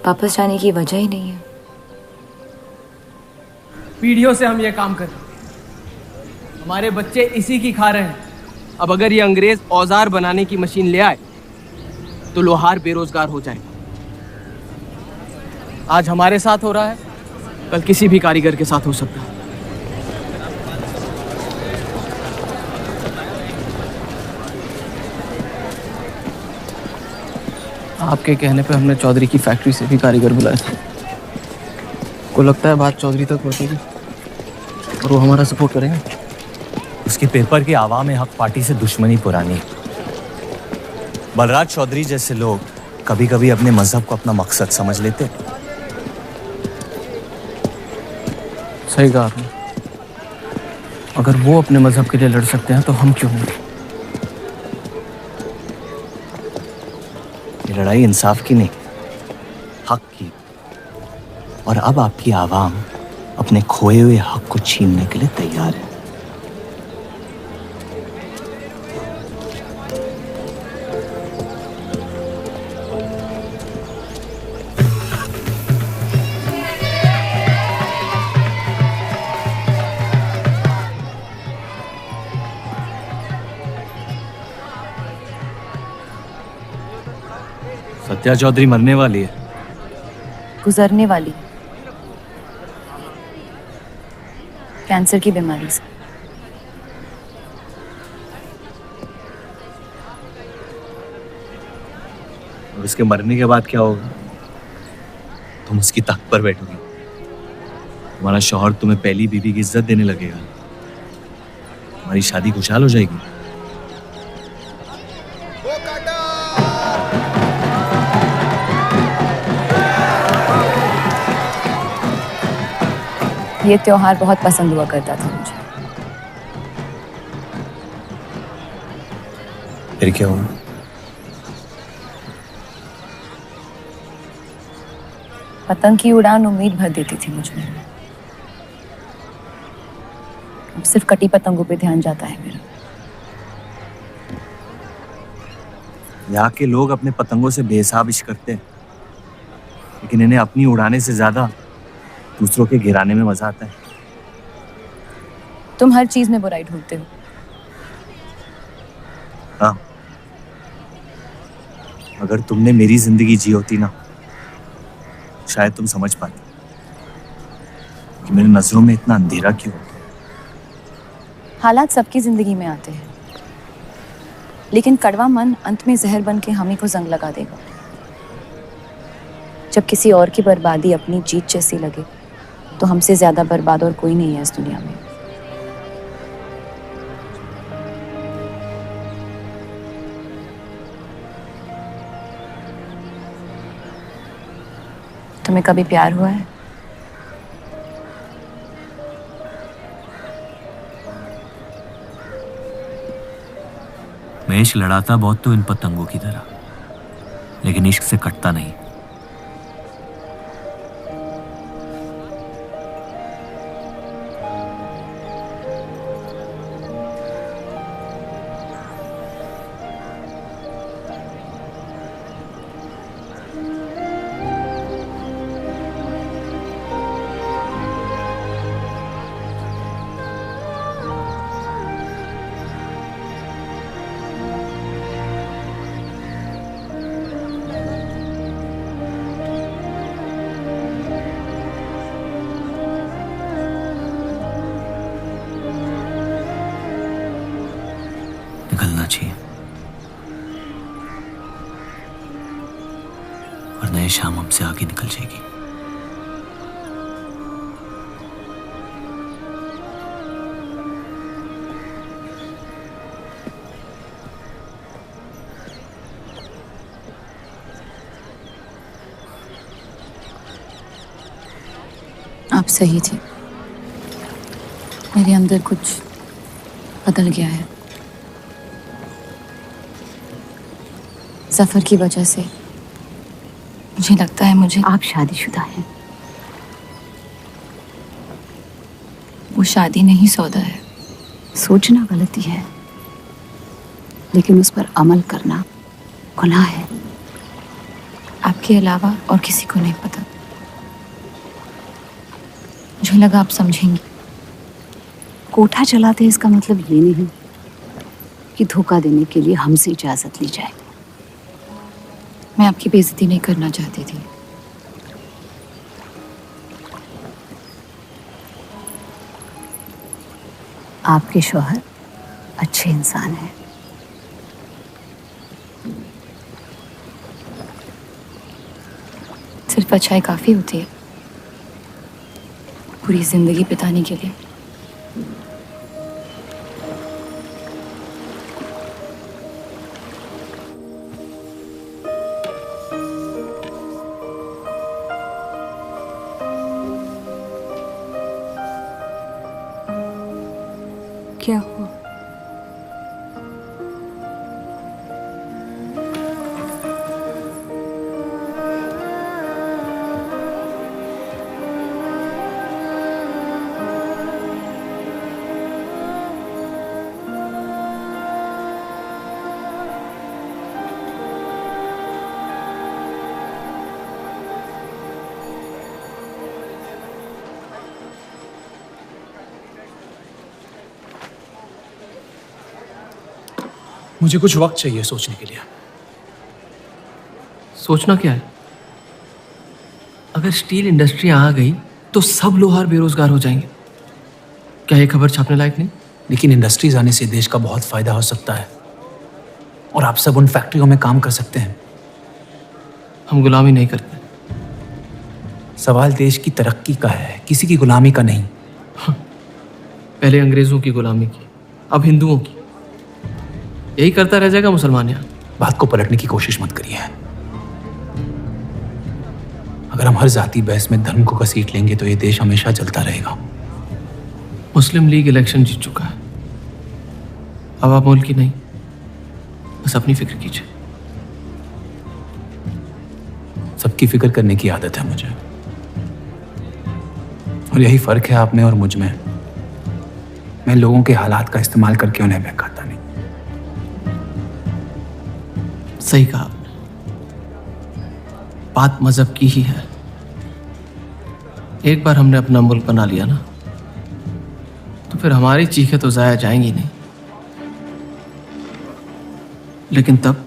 वापस जाने की वजह ही नहीं है। पीढ़ियों से हम ये काम कर रहे हैं, हमारे बच्चे इसी की खा रहे हैं। अब अगर ये अंग्रेज औजार बनाने की मशीन ले आए तो लोहार बेरोजगार हो जाएगा। आज हमारे साथ हो रहा है, कल किसी भी कारीगर के साथ हो सकता है। आपके कहने पे हमने चौधरी की फैक्ट्री से भी कारीगर बुलाए थे। को लगता है बात चौधरी तक पहुंचेगी और वो हमारा सपोर्ट करेंगे। उसके पेपर के आवाम हक पार्टी से दुश्मनी पुरानी है। बलराज चौधरी जैसे लोग कभी कभी अपने मजहब को अपना मकसद समझ लेते। सही कहा आपने। अगर वो अपने मजहब के लिए लड़ सकते हैं तो हम क्यों नहीं? ये लड़ाई इंसाफ की नहीं, हक की। और अब आपकी आवाम अपने खोए हुए हक को छीनने के लिए तैयार है। सत्या चौधरी मरने वाली है। गुजरने वाली, कैंसर की बीमारी से। और उसके मरने के बाद क्या होगा? तुम उसकी तख्त पर बैठोगी, तुम्हारा शौहर तुम्हें पहली बीवी की इज्जत देने लगेगा, तुम्हारी शादी खुशहाल हो जाएगी। ये त्योहार बहुत पसंद हुआ करता था मुझे। फिर क्या हुआ? पतंग की उड़ान उम्मीद भर देती थी मुझमें। अब सिर्फ कटी पतंगों पे ध्यान जाता है मेरा। यहाँ के लोग अपने पतंगों से बेहिसाब इश्क करते हैं, लेकिन इन्हें अपनी उड़ाने से ज्यादा दूसरों के गिराने में मजा आता है। तुम हर चीज में बुराई ढूंढते हो। हाँ, अगर तुमने मेरी जिंदगी जी होती ना, शायद तुम समझ पाती कि मेरी नजरों में इतना अंधेरा क्यों होता है। हालात सबकी जिंदगी में आते हैं, लेकिन कड़वा मन अंत में जहर बन के हम ही को जंग लगा देगा। जब किसी और की बर्बादी अपनी जीत जैसी लगे तो हमसे ज्यादा बर्बाद और कोई नहीं है इस दुनिया में। तुम्हें कभी प्यार हुआ है? मैं इश्क लड़ाता बहुत तो इन पतंगों की तरह, लेकिन इश्क से कटता नहीं। निकलना चाहिए, वरना ये शाम हमसे आगे निकल जाएगी। आप सही थे, मेरे अंदर कुछ बदल गया है। सफर की वजह से मुझे लगता है मुझे। आप शादीशुदा हैं। वो शादी नहीं सौदा है। सोचना गलती है, लेकिन उस पर अमल करना गुनाह है। आप आपके अलावा और किसी को नहीं पता। मुझे लगा आप समझेंगी। कोठा चलाते इसका मतलब ये नहीं कि धोखा देने के लिए हमसे इजाजत ली जाए। मैं आपकी बेइज्जती नहीं करना चाहती थी। आपके शौहर अच्छे इंसान हैं। सिर्फ अच्छाई काफी होती है पूरी जिंदगी बिताने के लिए। क्या हुआ? मुझे कुछ वक्त चाहिए सोचने के लिए। सोचना क्या है? अगर स्टील इंडस्ट्री आ गई तो सब लोहार बेरोजगार हो जाएंगे। क्या ये खबर छापने लायक नहीं? लेकिन इंडस्ट्रीज आने से देश का बहुत फायदा हो सकता है और आप सब उन फैक्ट्रियों में काम कर सकते हैं। हम गुलामी नहीं करते। सवाल देश की तरक्की का है, किसी की गुलामी का नहीं। पहले अंग्रेजों की गुलामी की, अब हिंदुओं की। यही करता रह जाएगा मुसलमान यहाँ। बात को पलटने की कोशिश मत करिए। अगर हम हर जाति बहस में धर्म को घसीट लेंगे तो ये देश हमेशा चलता रहेगा। मुस्लिम लीग इलेक्शन जीत चुका है। अब आप मुल्क की नहीं, बस अपनी फिक्र कीजिए। सबकी फिक्र करने की आदत है मुझे, और यही फर्क है आप में और मुझ में। मैं लोगों के हालात का इस्तेमाल करके उन्हें बहकाता नहीं। सही कहा आपने। बात मजहब की ही है। एक बार हमने अपना मुल्क बना लिया ना, तो फिर हमारी चीखें तो जाया जाएंगी नहीं। लेकिन तब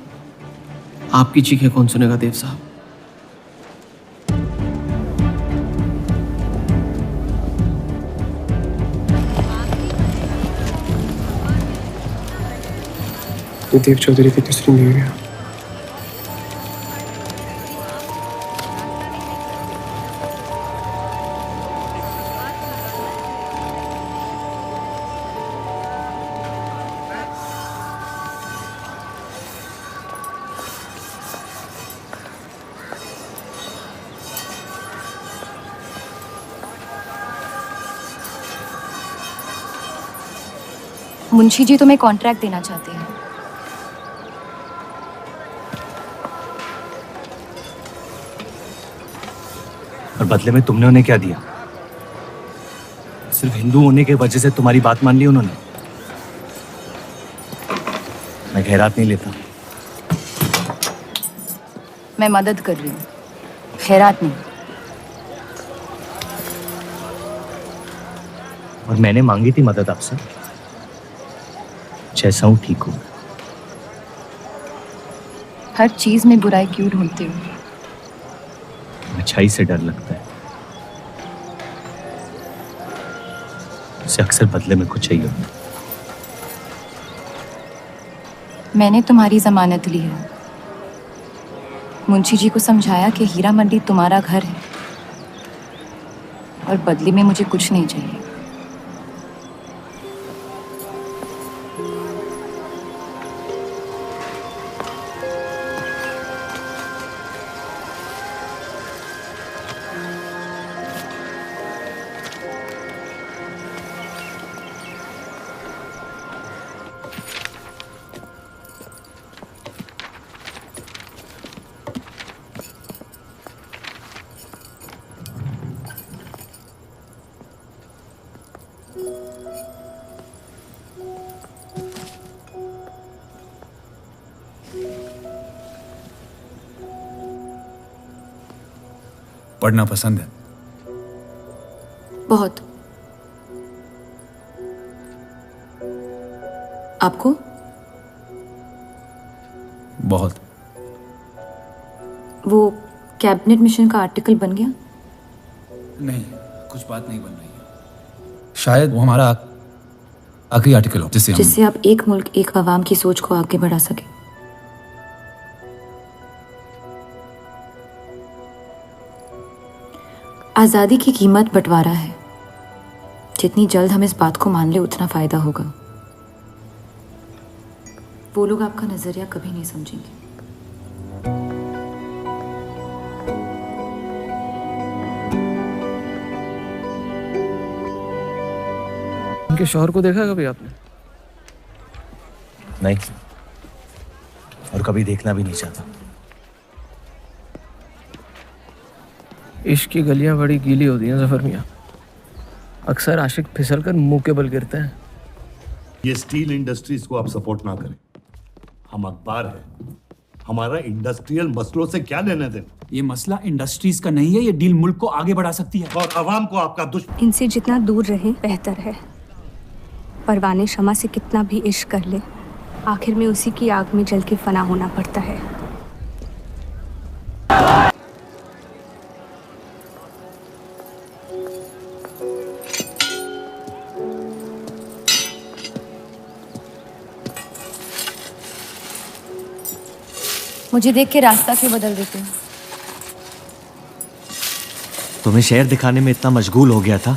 आपकी चीखें कौन सुनेगा देव साहब? ये देव चौधरी की तीसरी बीवी है। मुंशी जी तुम्हें कॉन्ट्रैक्ट देना चाहते हैं। और बदले में तुमने उन्हें क्या दिया? सिर्फ हिंदू होने की वजह से तुम्हारी बात मान ली उन्होंने? मैं खैरात नहीं लेता। मैं मदद कर रही हूँ, खैरात नहीं। और मैंने मांगी थी मदद आपसे। जैसा हूं ठीक हूं। हर चीज में बुराई क्यों ढूंढते हो? अच्छाई से डर लगता है। उसे अक्सर बदले में कुछ चाहिए होता है। मैंने तुम्हारी जमानत ली है। मुंशी जी को समझाया कि हीरा मंडी तुम्हारा घर है और बदले में मुझे कुछ नहीं चाहिए। पढ़ना पसंद है? बहुत। आपको? बहुत। वो कैबिनेट मिशन का आर्टिकल बन गया? नहीं, कुछ बात नहीं बन रही है। शायद वो हमारा आखिरी आर्टिकल हो जिससे आप एक मुल्क एक अवाम की सोच को आगे बढ़ा सके। आज़ादी की कीमत बंटवारा है। जितनी जल्द हम इस बात को मान ले उतना फायदा होगा। वो लोग आपका नजरिया कभी नहीं समझेंगे। उनके शौहर को देखा कभी आपने? नहीं, और कभी देखना भी नहीं चाहता। इश्क की गलियां बड़ी गीली होती हैं जफर मियाँ। अक्सर आशिक फिसल कर मुंह के बल गिरते हैं। ये स्टील इंडस्ट्रीज को आप सपोर्ट ना करें। हम अखबार है, हमारा इंडस्ट्रियल मसलों से क्या लेने दें? ये मसला इंडस्ट्रीज का नहीं है, ये डील मुल्क को आगे बढ़ा सकती है। और अवाम को आपका दुश्मन। इनसे जितना दूर रहे बेहतर है। परवाने शमा से कितना भी इश्क कर ले, आखिर में उसी की आग में जल के फना होना पड़ता है। मुझे देख के रास्ता क्यों बदल देते हो? तुम्हें शहर दिखाने में इतना मशगूल हो गया था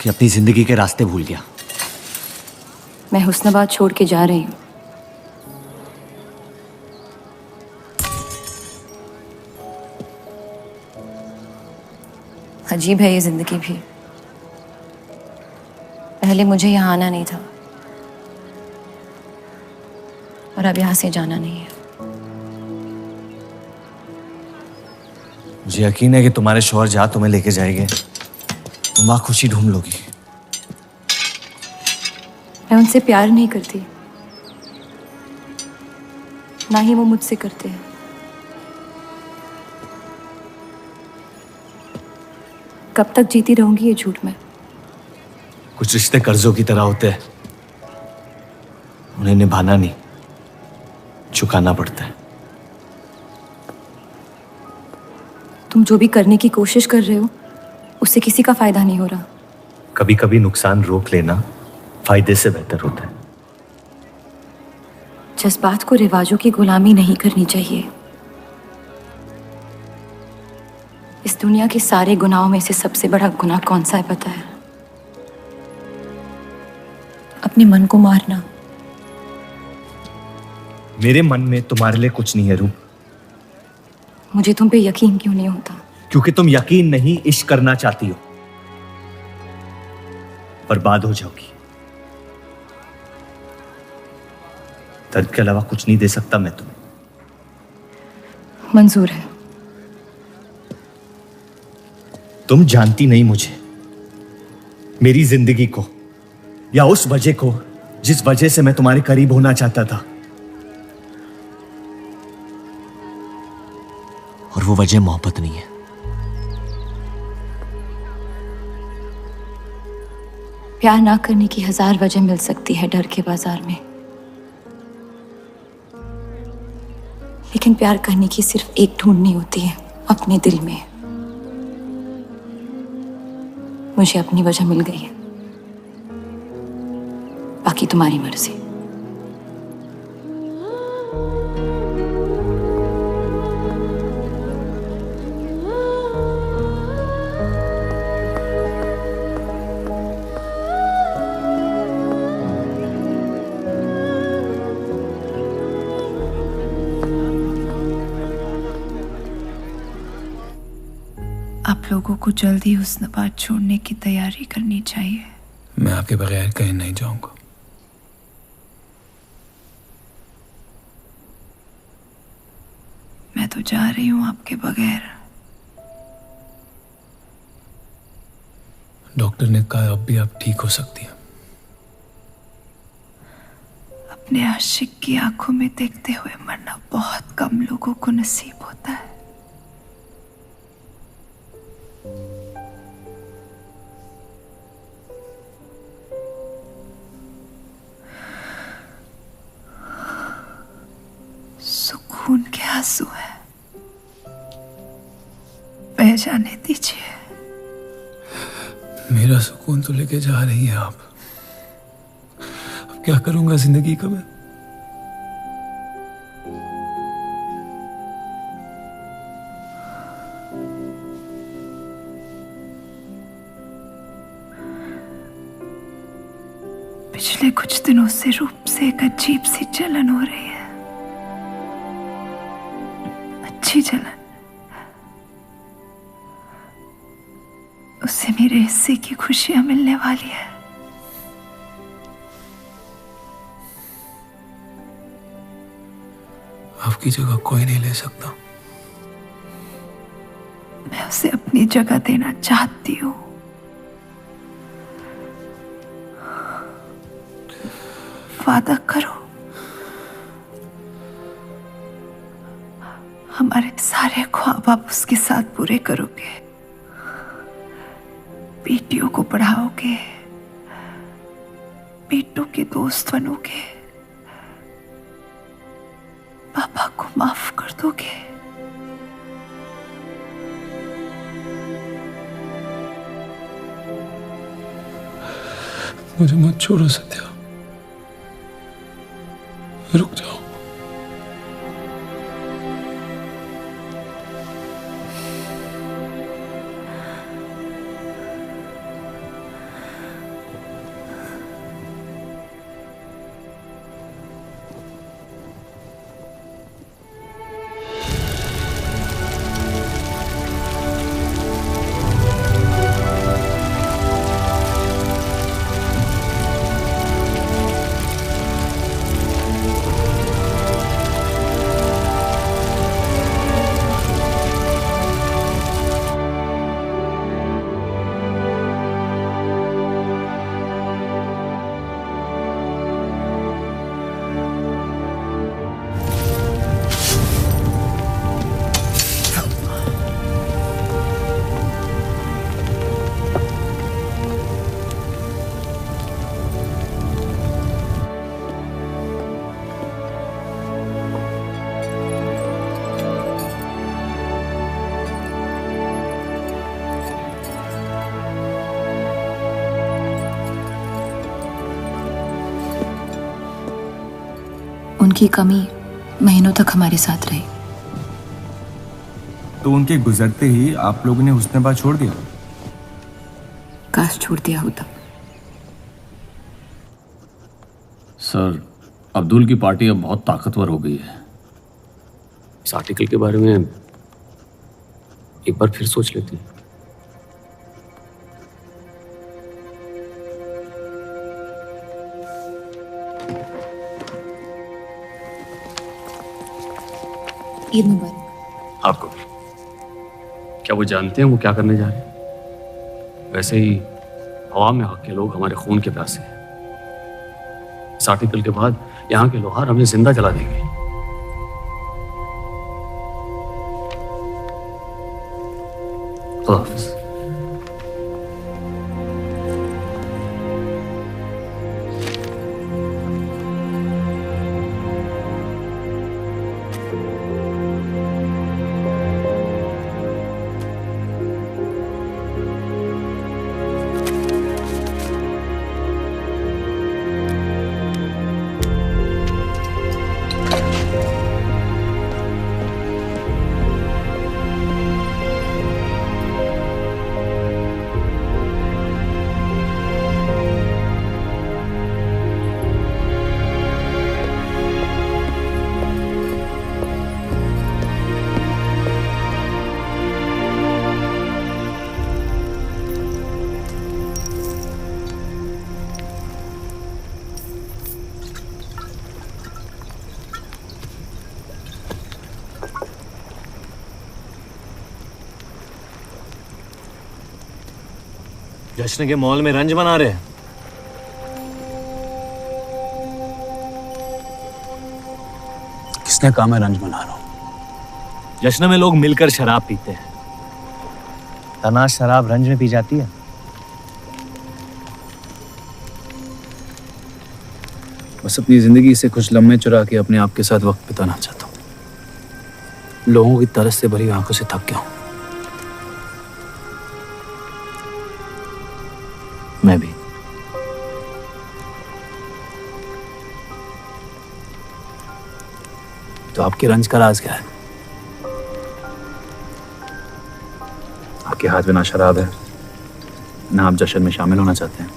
कि अपनी जिंदगी के रास्ते भूल गया। मैं हुस्नाबाद छोड़ के जा रही हूँ। अजीब है ये जिंदगी भी। पहले मुझे यहाँ आना नहीं था और अब यहाँ से जाना नहीं है। मुझे यकीन है कि तुम्हारे शौहर जहाँ तुम्हें लेके जाएंगे तुम वहाँ खुशी ढूंढ लोगी। मैं उनसे प्यार नहीं करती, ना ही वो मुझसे करते हैं। कब तक जीती रहूंगी ये झूठ में? कुछ रिश्ते कर्जों की तरह होते हैं, उन्हें निभाना नहीं, चुकाना पड़ता है। तुम जो भी करने की कोशिश कर रहे हो उससे किसी का फायदा नहीं हो रहा। कभी कभी नुकसान रोक लेना फायदे से बेहतर होता है। जज्बात को रिवाजों की गुलामी नहीं करनी चाहिए। इस दुनिया के सारे गुनाहों में से सबसे बड़ा गुनाह कौन सा है पता है? अपने मन को मारना। मेरे मन में तुम्हारे लिए कुछ नहीं है रूप। मुझे तुम पे यकीन क्यों नहीं होता? क्योंकि तुम यकीन नहीं इश्क करना चाहती हो। बर्बाद हो जाओगी। दर्द के अलावा कुछ नहीं दे सकता मैं तुम्हें। मंजूर है। तुम जानती नहीं मुझे, मेरी जिंदगी को, या उस वजह को जिस वजह से मैं तुम्हारे करीब होना चाहता था। और वो वजह मोहब्बत नहीं है। प्यार ना करने की 1000 वजह मिल सकती है डर के बाजार में, लेकिन प्यार करने की सिर्फ एक ढूंढनी होती है अपने दिल में। मुझे अपनी वजह मिल गई है, बाकी तुम्हारी मर्जी। आप लोगों को जल्दी हुस्नाबाद छोड़ने की तैयारी करनी चाहिए। मैं आपके बगैर कहीं नहीं जाऊंगा। मैं तो जा रही हूँ आपके बगैर। डॉक्टर ने कहा अब भी आप ठीक हो सकती हैं। अपने आशिक की आंखों में देखते हुए मरना बहुत कम लोगों को नसीब होता है। खून के आंसू हैं, बह जाने दीजिए। मेरा सुकून तो लेके जा रही है आप। अब क्या करूंगा जिंदगी का मैं? पिछले कुछ दिनों से रूप से एक अजीब सी जलन हो रही है, अच्छी जलन। उससे मेरे हिस्से की खुशियां मिलने वाली है। आपकी जगह कोई नहीं ले सकता। मैं उसे अपनी जगह देना चाहती हूँ। वादा करो, हमारे सारे ख्वाब आप उसके साथ पूरे करोगे, बेटियों को पढ़ाओगे, बेटों के दोस्त बनोगे, पापा को माफ कर दोगे। मुझे मत छोड़ो सत्या, रुक जाओ। उनकी कमी महीनों तक हमारे साथ रही। तो उनके गुजरते ही आप लोगों ने हुस्न-ए-बा छोड़ दिया? काश छोड़ दिया होता। सर, अब्दुल की पार्टी अब बहुत ताकतवर हो गई है। इस आर्टिकल के बारे में एक बार फिर सोच लेती हैं। ईद मुबारक। आपको भी। क्या वो जानते हैं वो क्या करने जा रहे हैं? वैसे ही हवा में हक के लोग हमारे खून के प्यासे हैं। इस आर्टिकल के बाद यहाँ के लोहार हमें जिंदा जला देंगे। खुदा हाफिज़। जश्न के मॉल में रंज मना रहे हैं। किसने कहा मैं रंज मना रहा हूं? जश्न में लोग मिलकर शराब पीते हैं। तनाश शराब रंज में पी जाती है। बस अपनी जिंदगी से कुछ लम्हे चुरा के अपने आप के साथ वक्त बिताना चाहता हूं। लोगों की तरस से भरी आंखों से थक गया हूं। मैं भी। तो आपके रंज का राज क्या है? आपके हाथ में ना शराब है, ना आप जश्न में शामिल होना चाहते हैं।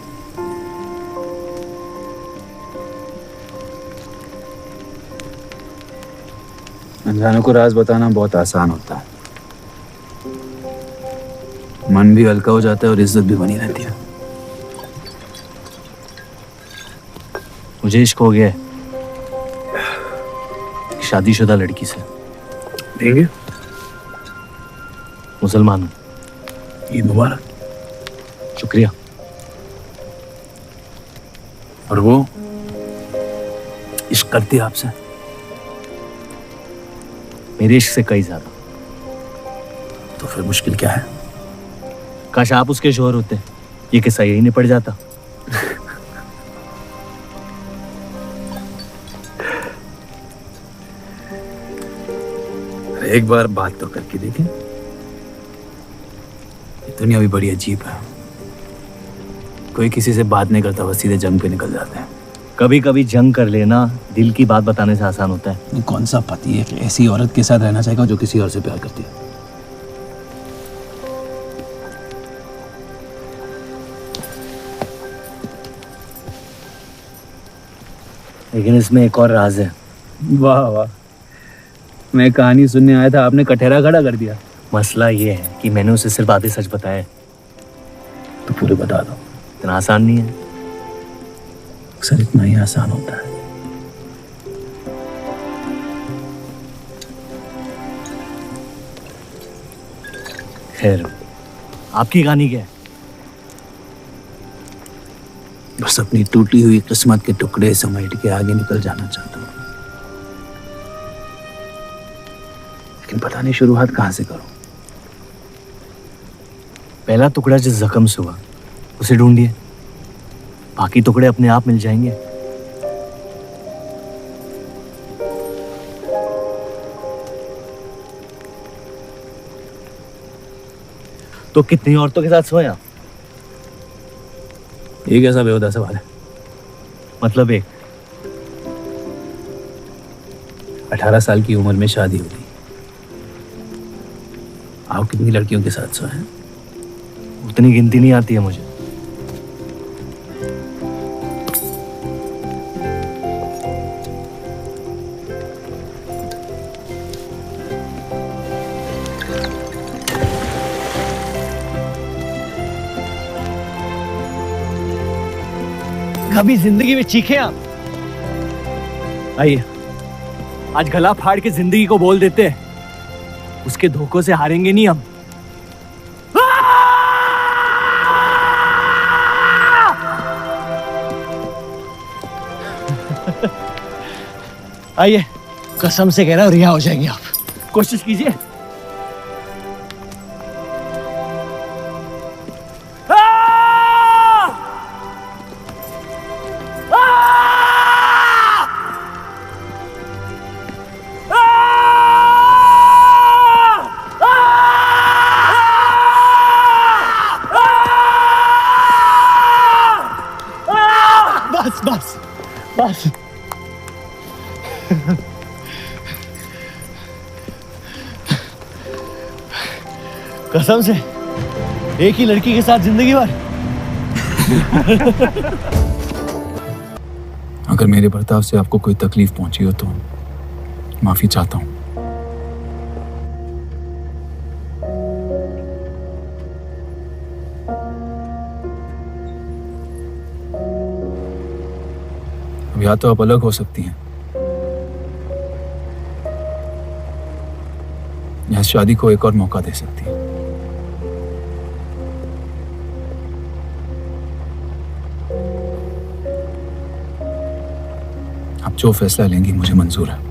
अनजानों को राज बताना बहुत आसान होता है, मन भी हल्का हो जाता है और इज्जत भी बनी रहती है। मुझे इश्क हो गया है शादीशुदा लड़की से। देंगे? मुसलमान हूं। ईद मुबारक। शुक्रिया। और वो इश्क करती है आपसे? मेरे इश्क से कई ज्यादा। तो फिर मुश्किल क्या है? काश आप उसके शोहर होते, ये किस्सा यही निपट जाता। एक बार बात तो करके देखें। ये दुनिया भी बड़ी अजीब है, कोई किसी से बात नहीं करता, बस सीधे जंग पे निकल जाते हैं। कभी कभी जंग कर लेना दिल की बात बताने से आसान होता है। कौन सा पति है कि ऐसी औरत के साथ रहना चाहेगा जो किसी और से प्यार करती है? लेकिन इसमें एक और राज है। वाह वाह, मैं कहानी सुनने आया था, आपने कटहरा खड़ा कर दिया। मसला ये है कि मैंने उसे सिर्फ आधे सच बताए। तो पूरे बता दो। इतना आसान नहीं है। अक्सर इतना ही आसान होता है। खैर, आपकी कहानी क्या है? बस अपनी टूटी हुई किस्मत के टुकड़े समेट के आगे निकल जाना चाहता हूँ, लेकिन पता नहीं शुरुआत कहाँ से करूं। पहला टुकड़ा जिस जख्म से हुआ उसे ढूंढिए, बाकी टुकड़े अपने आप मिल जाएंगे। तो कितनी औरतों के साथ सोए आप? ये कैसा बेहुदा सवाल है? मतलब एक 18 साल की उम्र में शादी हो गई। आप कितनी लड़कियों के साथ सोए हैं? उतनी गिनती नहीं आती है मुझे। कभी जिंदगी में चीखे आप? आइए, आज गला फाड़ के जिंदगी को बोल देते हैं, उसके धोखों से हारेंगे नहीं हम। आइए, कसम से कह रहा हूं रिहा हो जाएंगे आप। कोशिश कीजिए। बस बस बस। कसम से एक ही लड़की के साथ जिंदगी भर। अगर मेरे बर्ताव से आपको कोई तकलीफ पहुंची हो तो माफी चाहता हूं। अब या तो आप अलग हो सकती हैं या इस शादी को एक और मौका दे सकती हैं। आप जो फैसला लेंगी मुझे मंजूर है।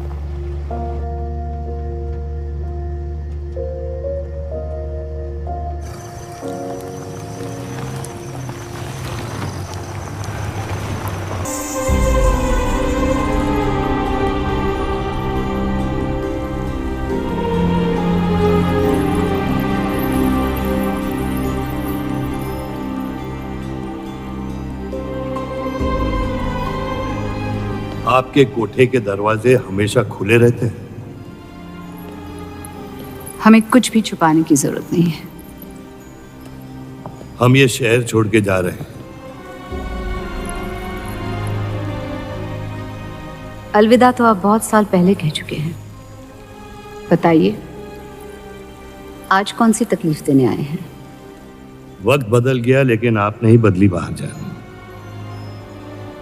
आपके कोठे के दरवाजे हमेशा खुले रहते हैं? हमें कुछ भी छुपाने की जरूरत नहीं है। हम ये शहर छोड़ के जा रहे हैं। अलविदा तो आप बहुत साल पहले कह चुके हैं। बताइए, आज कौन सी तकलीफ देने आए हैं? वक्त बदल गया, लेकिन आप नहीं बदली बाहर जान।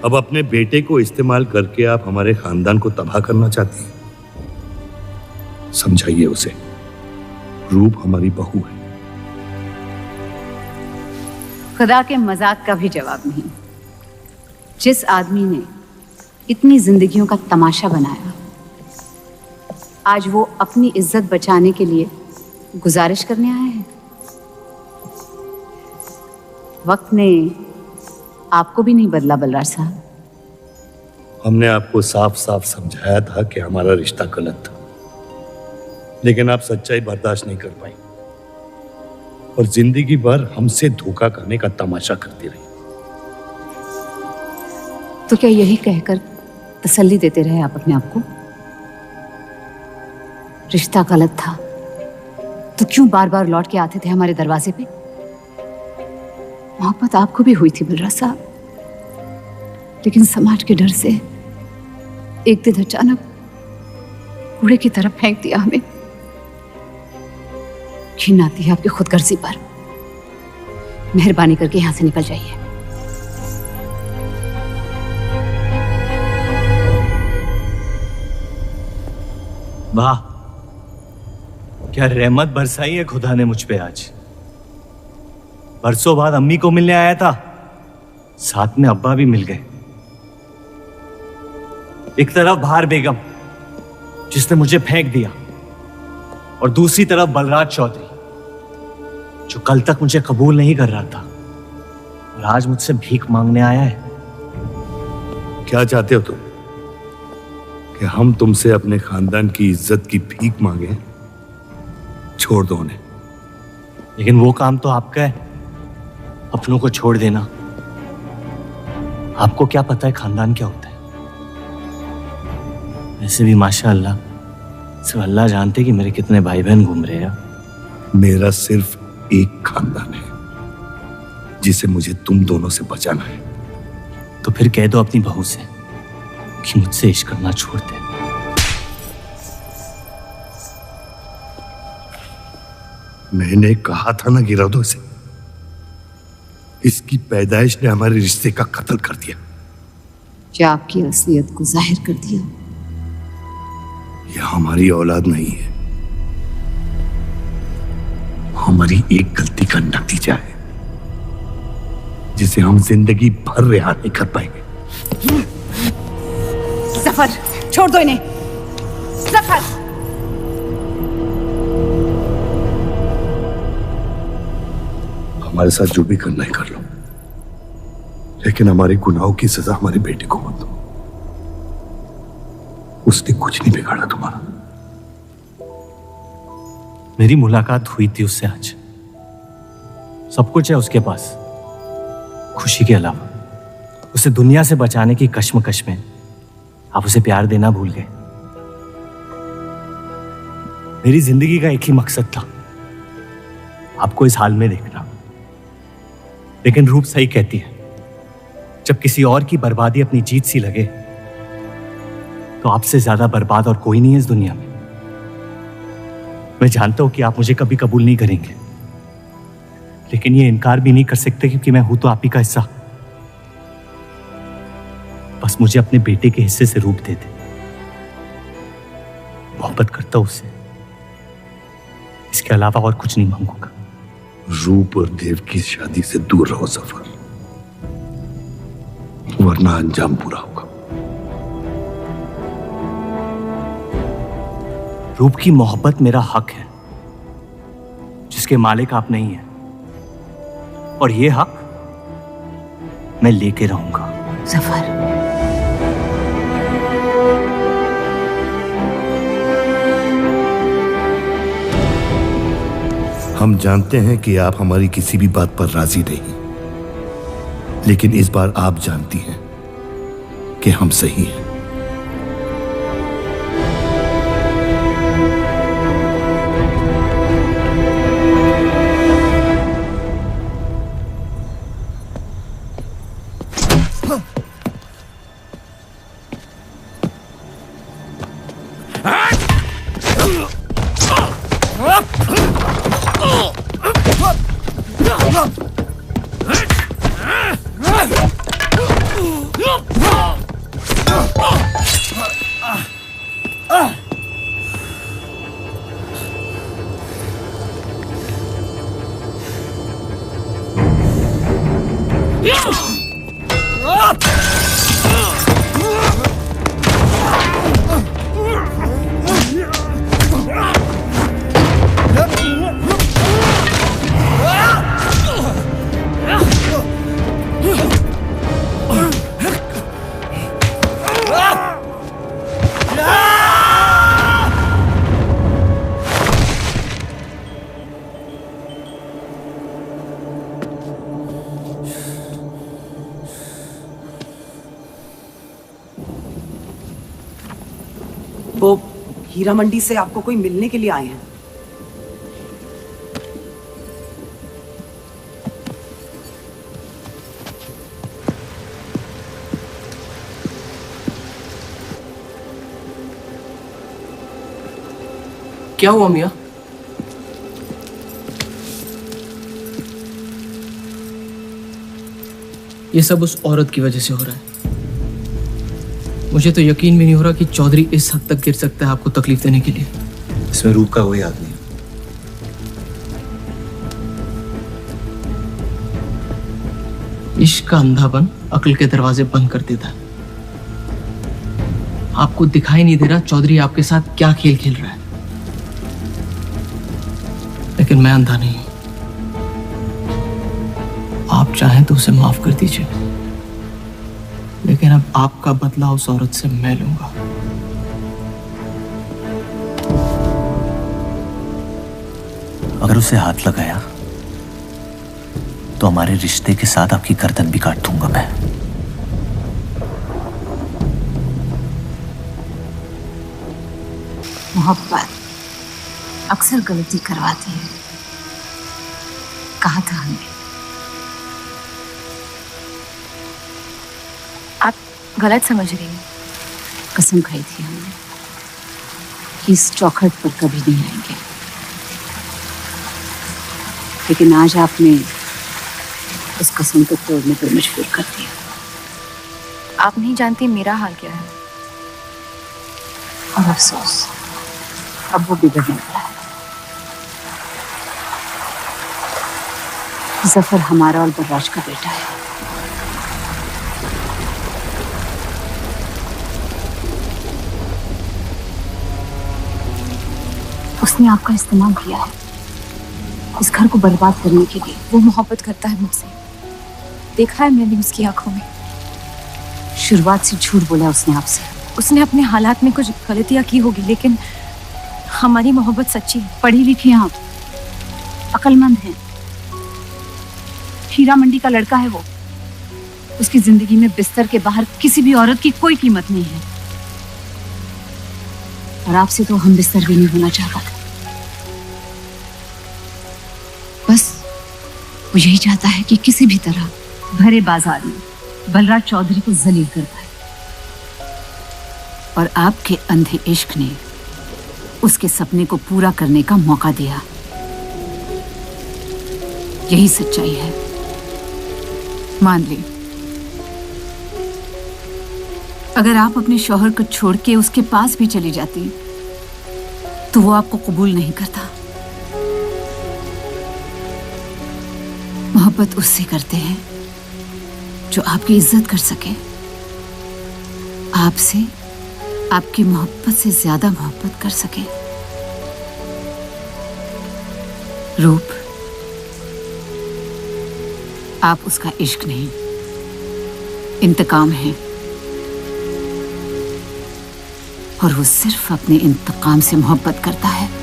अब अपने बेटे को इस्तेमाल करके आप हमारे खानदान को तबाह करना चाहती हैं। समझाइए उसे, रूप हमारी बहू है। खुदा के मजाक का भी जवाब नहीं। जिस आदमी ने इतनी जिंदगियों का तमाशा बनाया, आज वो अपनी इज्जत बचाने के लिए गुजारिश करने आए हैं। वक्त ने आपको भी नहीं बदला बलराज साहब। हमने आपको साफ साफ समझाया था कि हमारा रिश्ता गलत था, लेकिन आप सच्चाई बर्दाश्त नहीं कर पाई और जिंदगी भर हमसे धोखा करने का तमाशा करती रही। तो क्या यही कहकर तसल्ली देते रहे आप अपने आप को? रिश्ता गलत था तो क्यों बार बार लौट के आते थे हमारे दरवाजे पे? मोहब्बत आपको भी हुई थी बलराज साहब, लेकिन समाज के डर से एक दिन अचानक कूड़े की तरफ फेंक दिया हमें। घिन आती है आपकी खुदगर्जी पर। मेहरबानी करके यहां से निकल जाइए। वाह, क्या रहमत बरसाई है खुदा ने मुझ पे आज। बरसों बाद अम्मी को मिलने आया था, साथ में अब्बा भी मिल गए। एक तरफ बहार बेगम जिसने मुझे फेंक दिया, और दूसरी तरफ बलराज चौधरी जो कल तक मुझे कबूल नहीं कर रहा था और आज मुझसे भीख मांगने आया है। क्या चाहते हो तुम? कि हम तुमसे अपने खानदान की इज्जत की भीख मांगे? छोड़ दो उन्हें। लेकिन वो काम तो आपका है, अपनों को छोड़ देना। आपको क्या पता है खानदान क्या होता है? वैसे भी माशाअल्लाह सिर्फ अल्लाह जानते कि मेरे कितने भाई बहन घूम रहे हैं। मेरा सिर्फ एक खानदान है जिसे मुझे तुम दोनों से बचाना है। तो फिर कह दो अपनी बहू से कि मुझसे इश्क करना छोड़ दे। मैंने कहा था ना, गिरा दो इसे। इसकी पैदाइश ने हमारे रिश्ते का कत्ल कर दिया। क्या आपकी असलियत को जाहिर कर दिया? यह हमारी औलाद नहीं है, हमारी एक गलती का नतीजा है जिसे हम जिंदगी भर रिहा नहीं कर पाएंगे। जफर, छोड़ दो इन्हें। जफर, हमारे साथ जो भी करना है कर लो, लेकिन हमारे गुनाहों की सजा हमारे बेटे को मत दो। उसने कुछ नहीं बिगाड़ा तुम्हारा। मेरी मुलाकात हुई थी उससे आज। सब कुछ है उसके पास, खुशी के अलावा। उसे दुनिया से बचाने की कश्मकश में आप उसे प्यार देना भूल गए। मेरी जिंदगी का एक ही मकसद था, आपको इस हाल में देखना। लेकिन रूप सही कहती है, जब किसी और की बर्बादी अपनी जीत सी लगे तो आपसे ज्यादा बर्बाद और कोई नहीं है इस दुनिया में। मैं जानता हूं कि आप मुझे कभी कबूल नहीं करेंगे, लेकिन ये इनकार भी नहीं कर सकते क्योंकि मैं हूं तो आप ही का हिस्सा। बस मुझे अपने बेटे के हिस्से से रूप दे दे। मोहब्बत करता हूं उससे, इसके अलावा और कुछ नहीं मांगूंगा। रूप और देव की शादी से दूर रहो सफर, वरना अंजाम पूरा होगा। रूप की मोहब्बत मेरा हक है जिसके मालिक आप नहीं हैं, और ये हक मैं लेके रहूंगा। जफर, हम जानते हैं कि आप हमारी किसी भी बात पर राजी नहीं, लेकिन इस बार आप जानती हैं कि हम सही हैं। वो हीरा मंडी से आपको कोई मिलने के लिए आए हैं। क्या हुआ मियाँ? ये सब उस औरत की वजह से हो रहा है। मुझे तो यकीन भी नहीं हो रहा कि चौधरी इस हद तक गिर सकता है आपको तकलीफ देने के लिए। इसमें रूप का कोई आदमी है। इश्क का अंधापन अक्ल के दरवाजे बंद कर देता है। आपको दिखाई नहीं दे रहा चौधरी आपके साथ क्या खेल खेल रहा है, लेकिन मैं अंधा नहीं हूं। आप चाहें तो उसे माफ कर दीजिए, लेकिन अब आपका बदला उस औरत से मैं लूंगा। अगर उसे हाथ लगाया तो हमारे रिश्ते के साथ आपकी गर्दन भी काट दूंगा मैं। मोहब्बत अक्सर गलती करवाती है, कहा था हमने। आप गलत समझ रही हैं। कसम खाई थी हमने कि इस चौखट पर कभी नहीं आएंगे, लेकिन आज आपने उस कसम को तोड़ने पर मजबूर कर दिया। आप नहीं जानती मेरा हाल क्या है। और अफसोस अब वो बिगड़ने वाला है। जफर हमारा और बर्राज का बेटा है। उसने आपका इस्तेमाल किया है इस घर को बर्बाद करने के लिए। वो मोहब्बत करता है मुझसे, देखा है मैंने उसकी आंखों में। शुरुआत से झूठ बोला उसने आपसे। उसने अपने हालात में कुछ गलतियां की होगी, लेकिन हमारी मोहब्बत सच्ची है। पढ़ी लिखी हैं आप, अक्लमंद हैं। हीरा मंडी का लड़का है वो। उसकी जिंदगी में बिस्तर के बाहर किसी भी औरत की कोई कीमत नहीं है। और आपसे तो हम बिस्तर भी नहीं होना चाहता। बस वो यही चाहता है कि किसी भी तरह भरे बाजार में बलराज चौधरी को जलील कर पाए। और आपके अंधे इश्क ने उसके सपने को पूरा करने का मौका दिया। यही सच्चाई है, मान ली। अगर आप अपने शौहर को छोड़ के उसके पास भी चली जाती तो वो आपको कबूल नहीं करता। मोहब्बत उससे करते हैं जो आपकी इज्जत कर सके। आपसे आपकी मोहब्बत से ज्यादा मोहब्बत कर सके। रूप, आप उसका इश्क नहीं, इंतकाम है। और वो सिर्फ अपने इंतकाम से मोहब्बत करता है।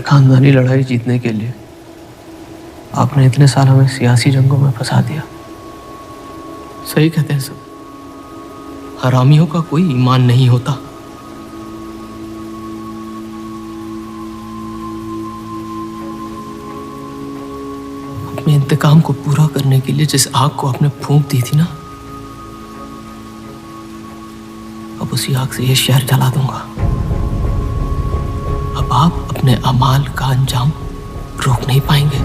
खानदानी लड़ाई जीतने के लिए आपने इतने साल हमें सियासी जंगों में फंसा दिया। सही कहते हैं सब, हरामियों का कोई ईमान नहीं होता। अपने इंतकाम को पूरा करने के लिए जिस आग को आपने फूंक दी थी ना, अब उसी आग से ये शहर जला दूंगा। अब आप अपने अमाल का अंजाम रोक नहीं पाएंगे।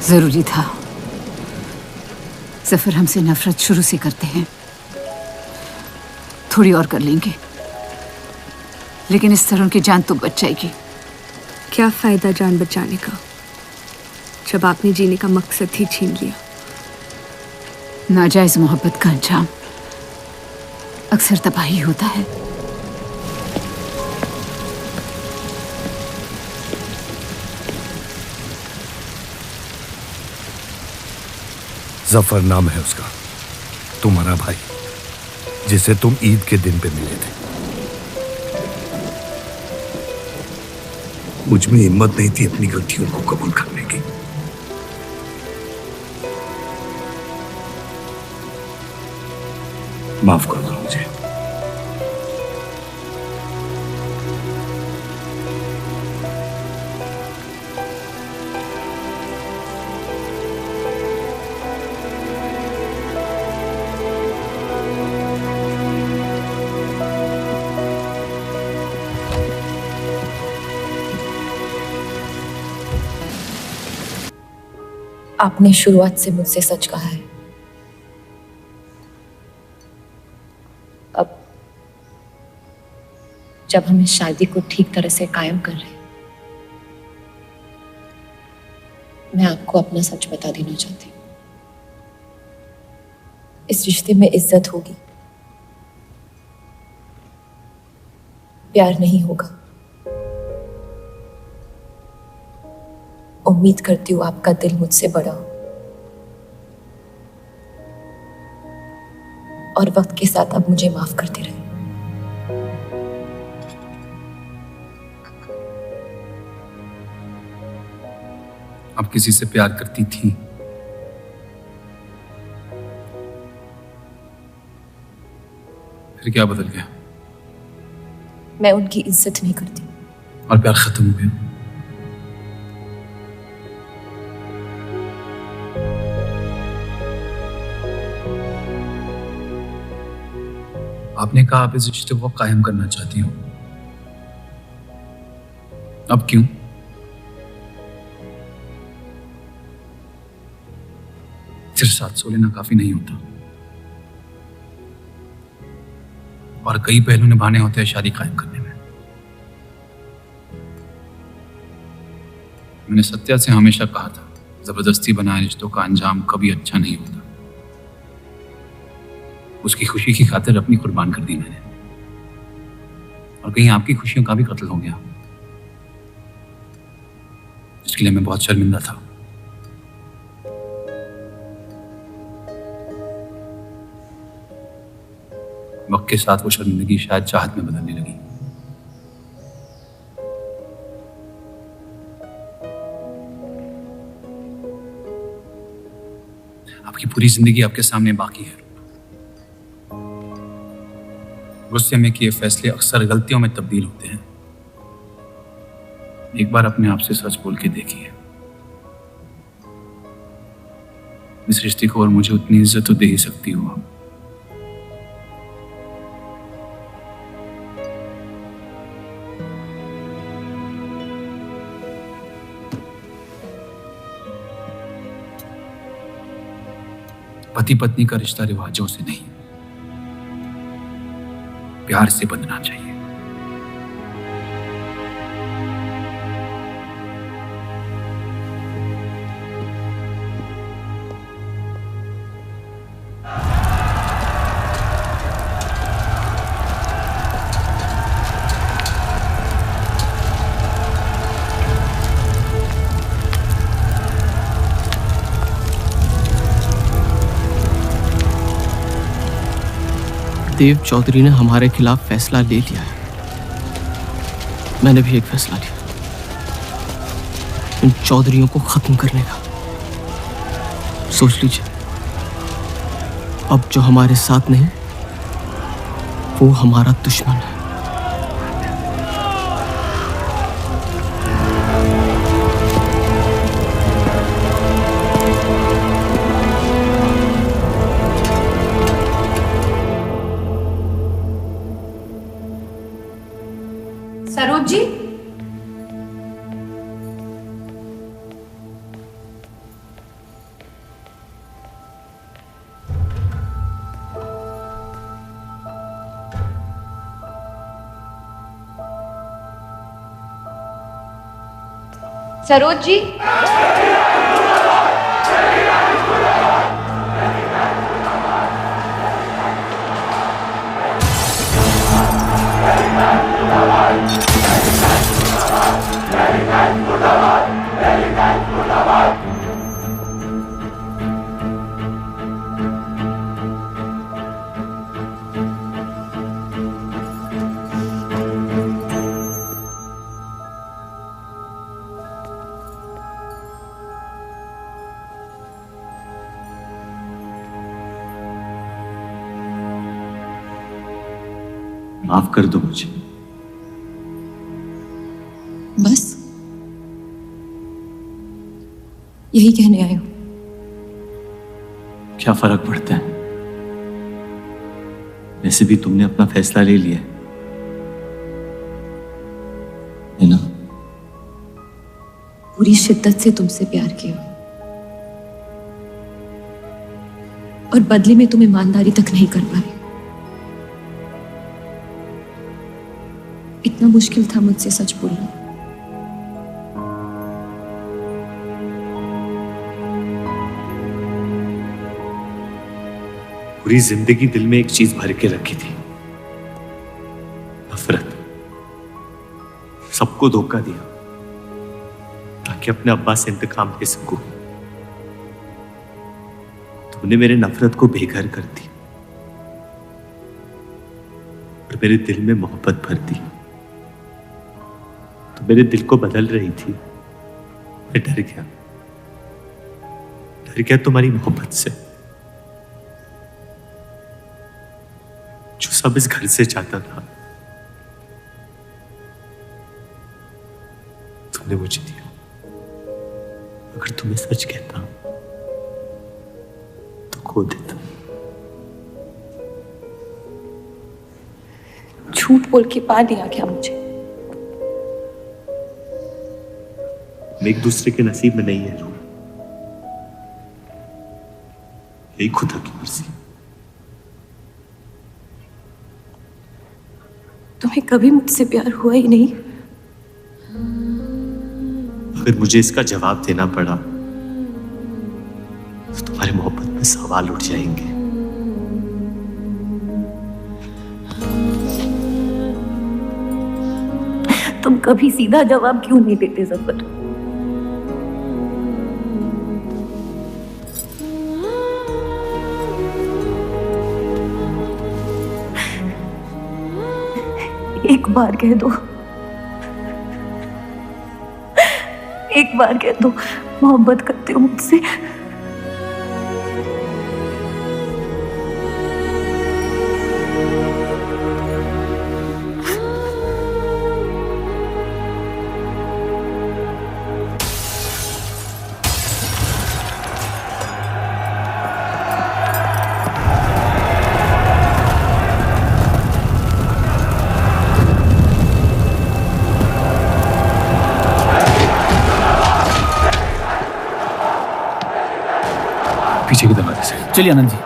जरूरी था। जफर हमसे नफरत शुरू से करते हैं। थोड़ी और कर लेंगे, लेकिन इस तरह उनकी जान तो बच जाएगी। क्या फायदा जान बचाने का जब आपने जीने का मकसद ही छीन लिया। नाजायज मोहब्बत का अंजाम अक्सर तबाही होता है। जफर नाम है उसका, तुम्हारा भाई, जिसे तुम ईद के दिन पे मिले थे। मुझ में हिम्मत नहीं थी अपनी गलतियों को कबूल करने की। माफ कर दो मुझे। आपने शुरुआत से मुझसे सच कहा है। अब जब हम इस शादी को ठीक तरह से कायम कर रहे हैं, मैं आपको अपना सच बता देना चाहती हूँ। इस रिश्ते में इज्जत होगी, प्यार नहीं होगा। उम्मीद करती हूँ आपका दिल मुझसे बड़ा हो और वक्त के साथ आप मुझे माफ करते रहे। आप किसी से प्यार करती थी? फिर क्या बदल गया? मैं उनकी इज्जत नहीं करती। और प्यार खत्म हो गया? आपने कहा आप इस रिश्ते को कायम करना चाहती हो। अब क्यों? सिर्फ साथ सो लेना काफी नहीं होता, और कई पहलू निभाने होते हैं शादी कायम करने में। मैंने सत्या से हमेशा कहा था, जबरदस्ती बनाए रिश्तों का अंजाम कभी अच्छा नहीं होता। उसकी खुशी की खातिर अपनी कुर्बान कर दी मैंने, और कहीं आपकी खुशियों का भी कत्ल हो गया, इसके लिए मैं बहुत शर्मिंदा था। वक्त के साथ वो शर्मिंदगी शायद चाहत में बदलने लगी। आपकी पूरी जिंदगी आपके सामने बाकी है। गुस्से में किए फैसले अक्सर गलतियों में तब्दील होते हैं। एक बार अपने आप से सच बोल के देखिए, इस रिश्ते को और मुझे उतनी इज्जत तो दे ही सकती हो आप। पति पत्नी का रिश्ता रिवाजों से नहीं, प्यार से बंधना चाहिए। देव चौधरी ने हमारे खिलाफ फैसला ले लिया है। मैंने भी एक फैसला लिया, इन चौधरियों को खत्म करने का। सोच लीजिए, अब जो हमारे साथ नहीं वो हमारा दुश्मन है। सरोज जी, सरोज जी, माफ कर दो मुझे। बस यही कहने आए हो? क्या फर्क पड़ता है, वैसे भी तुमने अपना फैसला ले लिया है ना? पूरी शिद्दत से तुमसे प्यार किया और बदले में तुम ईमानदारी तक नहीं कर पाए। इतना मुश्किल था मुझसे सच बोलना। पूरी जिंदगी दिल में एक चीज भर के रखी थी, नफरत। सबको धोखा दिया ताकि अपने अब्बा से इंतकाम ले सकूं। तुमने मेरे नफरत को बेघर कर दी और मेरे दिल में मोहब्बत भर दी। तो मेरे दिल को बदल रही थी, मैं डर गया तुम्हारी मोहब्बत से, जो सब इस घर से चाहता था तुमने मुझे दिया। अगर तुम्हें सच कहता तो खो देता। झूठ बोल के पा लिया क्या मुझे? हम एक दूसरे के नसीब में नहीं है रूह, यही खुदा की मर्जी। तुम्हें कभी मुझसे प्यार हुआ ही नहीं? अगर मुझे इसका जवाब देना पड़ा तो तुम्हारी मोहब्बत में सवाल उठ जाएंगे। तुम कभी सीधा जवाब क्यों नहीं देते जफर? एक बार कह दो, एक बार कह दो मोहब्बत करते हो मुझसे। पीछे के दरवाजे से। चलिए आनंद जी।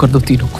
कर दो तीनों को।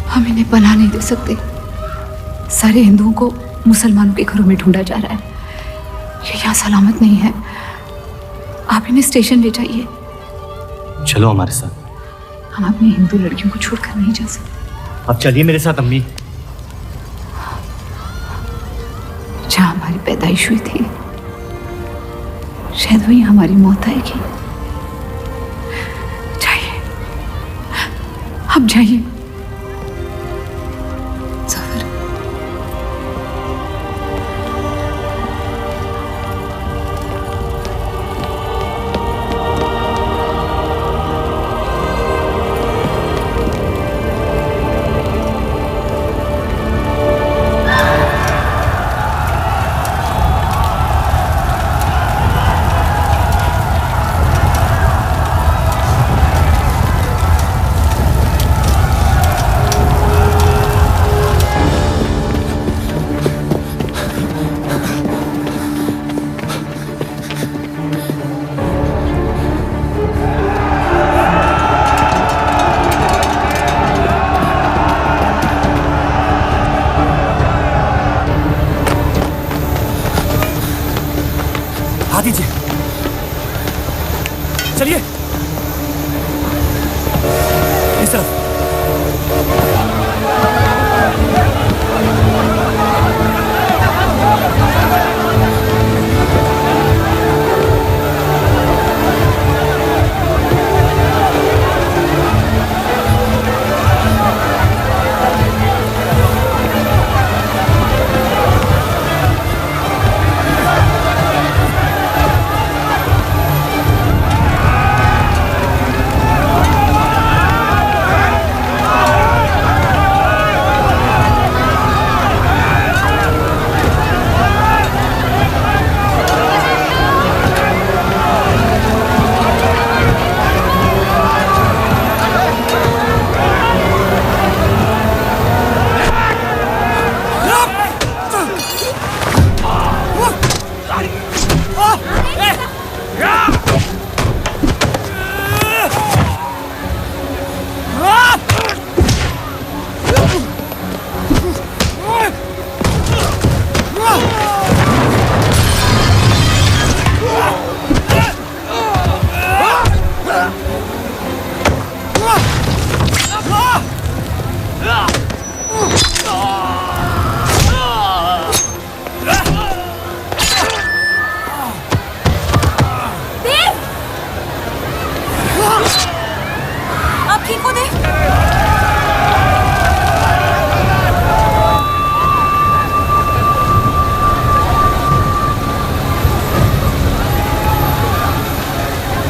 हम इन्हें पनाह नहीं दे सकते। सारे हिंदुओं को मुसलमानों के घरों में ढूंढा जा रहा है। ये यहाँ सलामत नहीं है। आप इन्हें स्टेशन ले जाइए। चलो हमारे साथ। हम अपनी हिंदू लड़कियों को छोड़कर नहीं जा सकते। अब चलिए मेरे साथ अम्मी। जहाँ हमारी पैदाइश हुई थी शायद वही हमारी मौत आएगी। जाइए, अब जाइए। चलिए इस तरफ।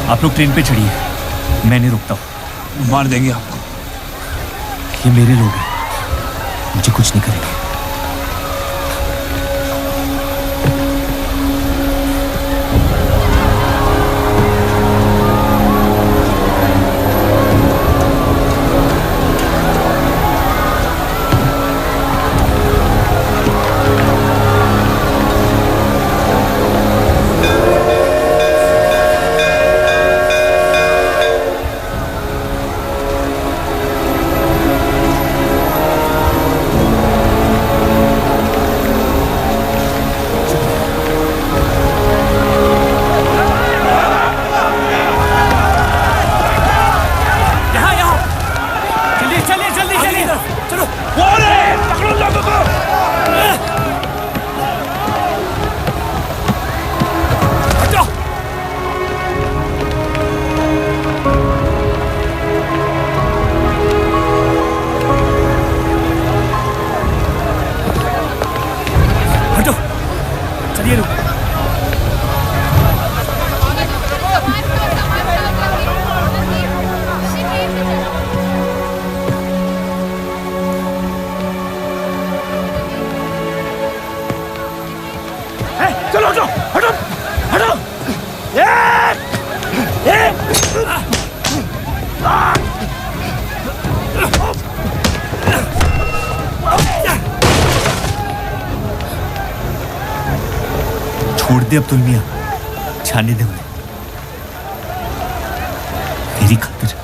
आप लोग ट्रेन पे चढ़िए, मैं नहीं रुकता हूँ। मार देंगे आपको। ये मेरे लोग हैं, मुझे कुछ नहीं करेंगे। दे अब्दुल मियां, जाने दे उन्हें मेरी खातिर।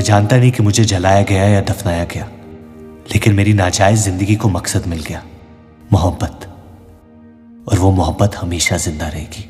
मैं जानता नहीं कि मुझे जलाया गया या दफनाया गया, लेकिन मेरी नाजायज जिंदगी को मकसद मिल गया, मोहब्बत। और वो मोहब्बत हमेशा जिंदा रहेगी।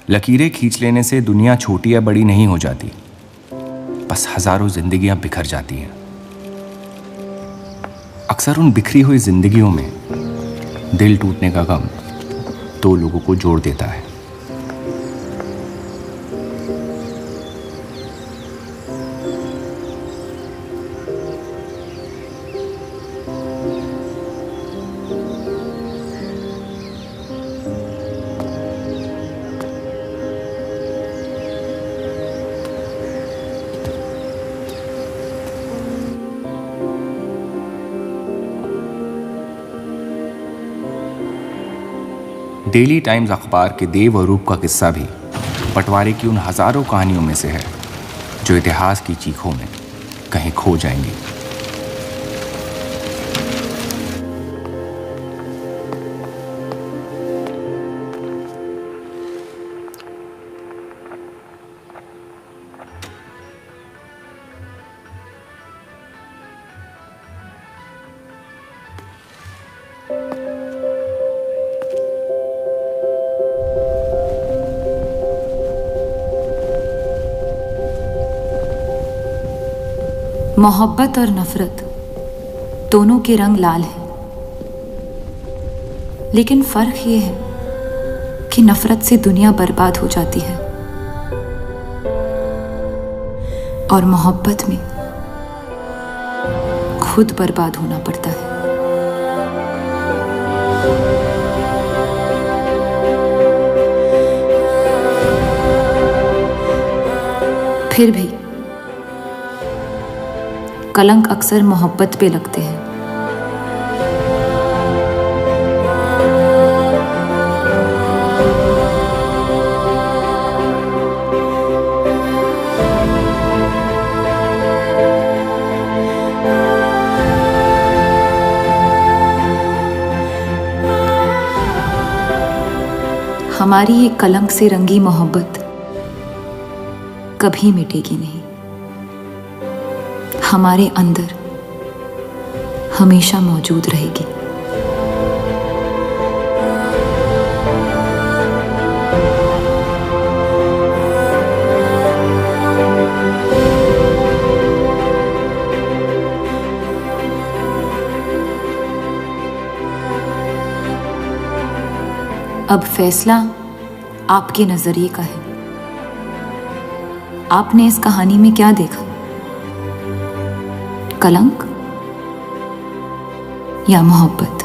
लकीरें खींच लेने से दुनिया छोटी या बड़ी नहीं हो जाती, बस हजारों जिंदगियां बिखर जाती हैं। अक्सर उन बिखरी हुई जिंदगियों में दिल टूटने का गम दो लोगों को जोड़ देता है। डेली टाइम्स अखबार के देव और रूप का किस्सा भी बंटवारे की उन हजारों कहानियों में से है जो इतिहास की चीखों में कहीं खो जाएंगी। मोहब्बत और नफरत दोनों के रंग लाल हैं, लेकिन फर्क ये है कि नफरत से दुनिया बर्बाद हो जाती है और मोहब्बत में खुद बर्बाद होना पड़ता है। फिर भी कलंक अक्सर मोहब्बत पे लगते हैं। हमारी ये कलंक से रंगी मोहब्बत कभी मिटेगी नहीं, हमारे अंदर हमेशा मौजूद रहेगी। अब फैसला आपके नजरिए का है। आपने इस कहानी में क्या देखा? कलंक या मोहब्बत?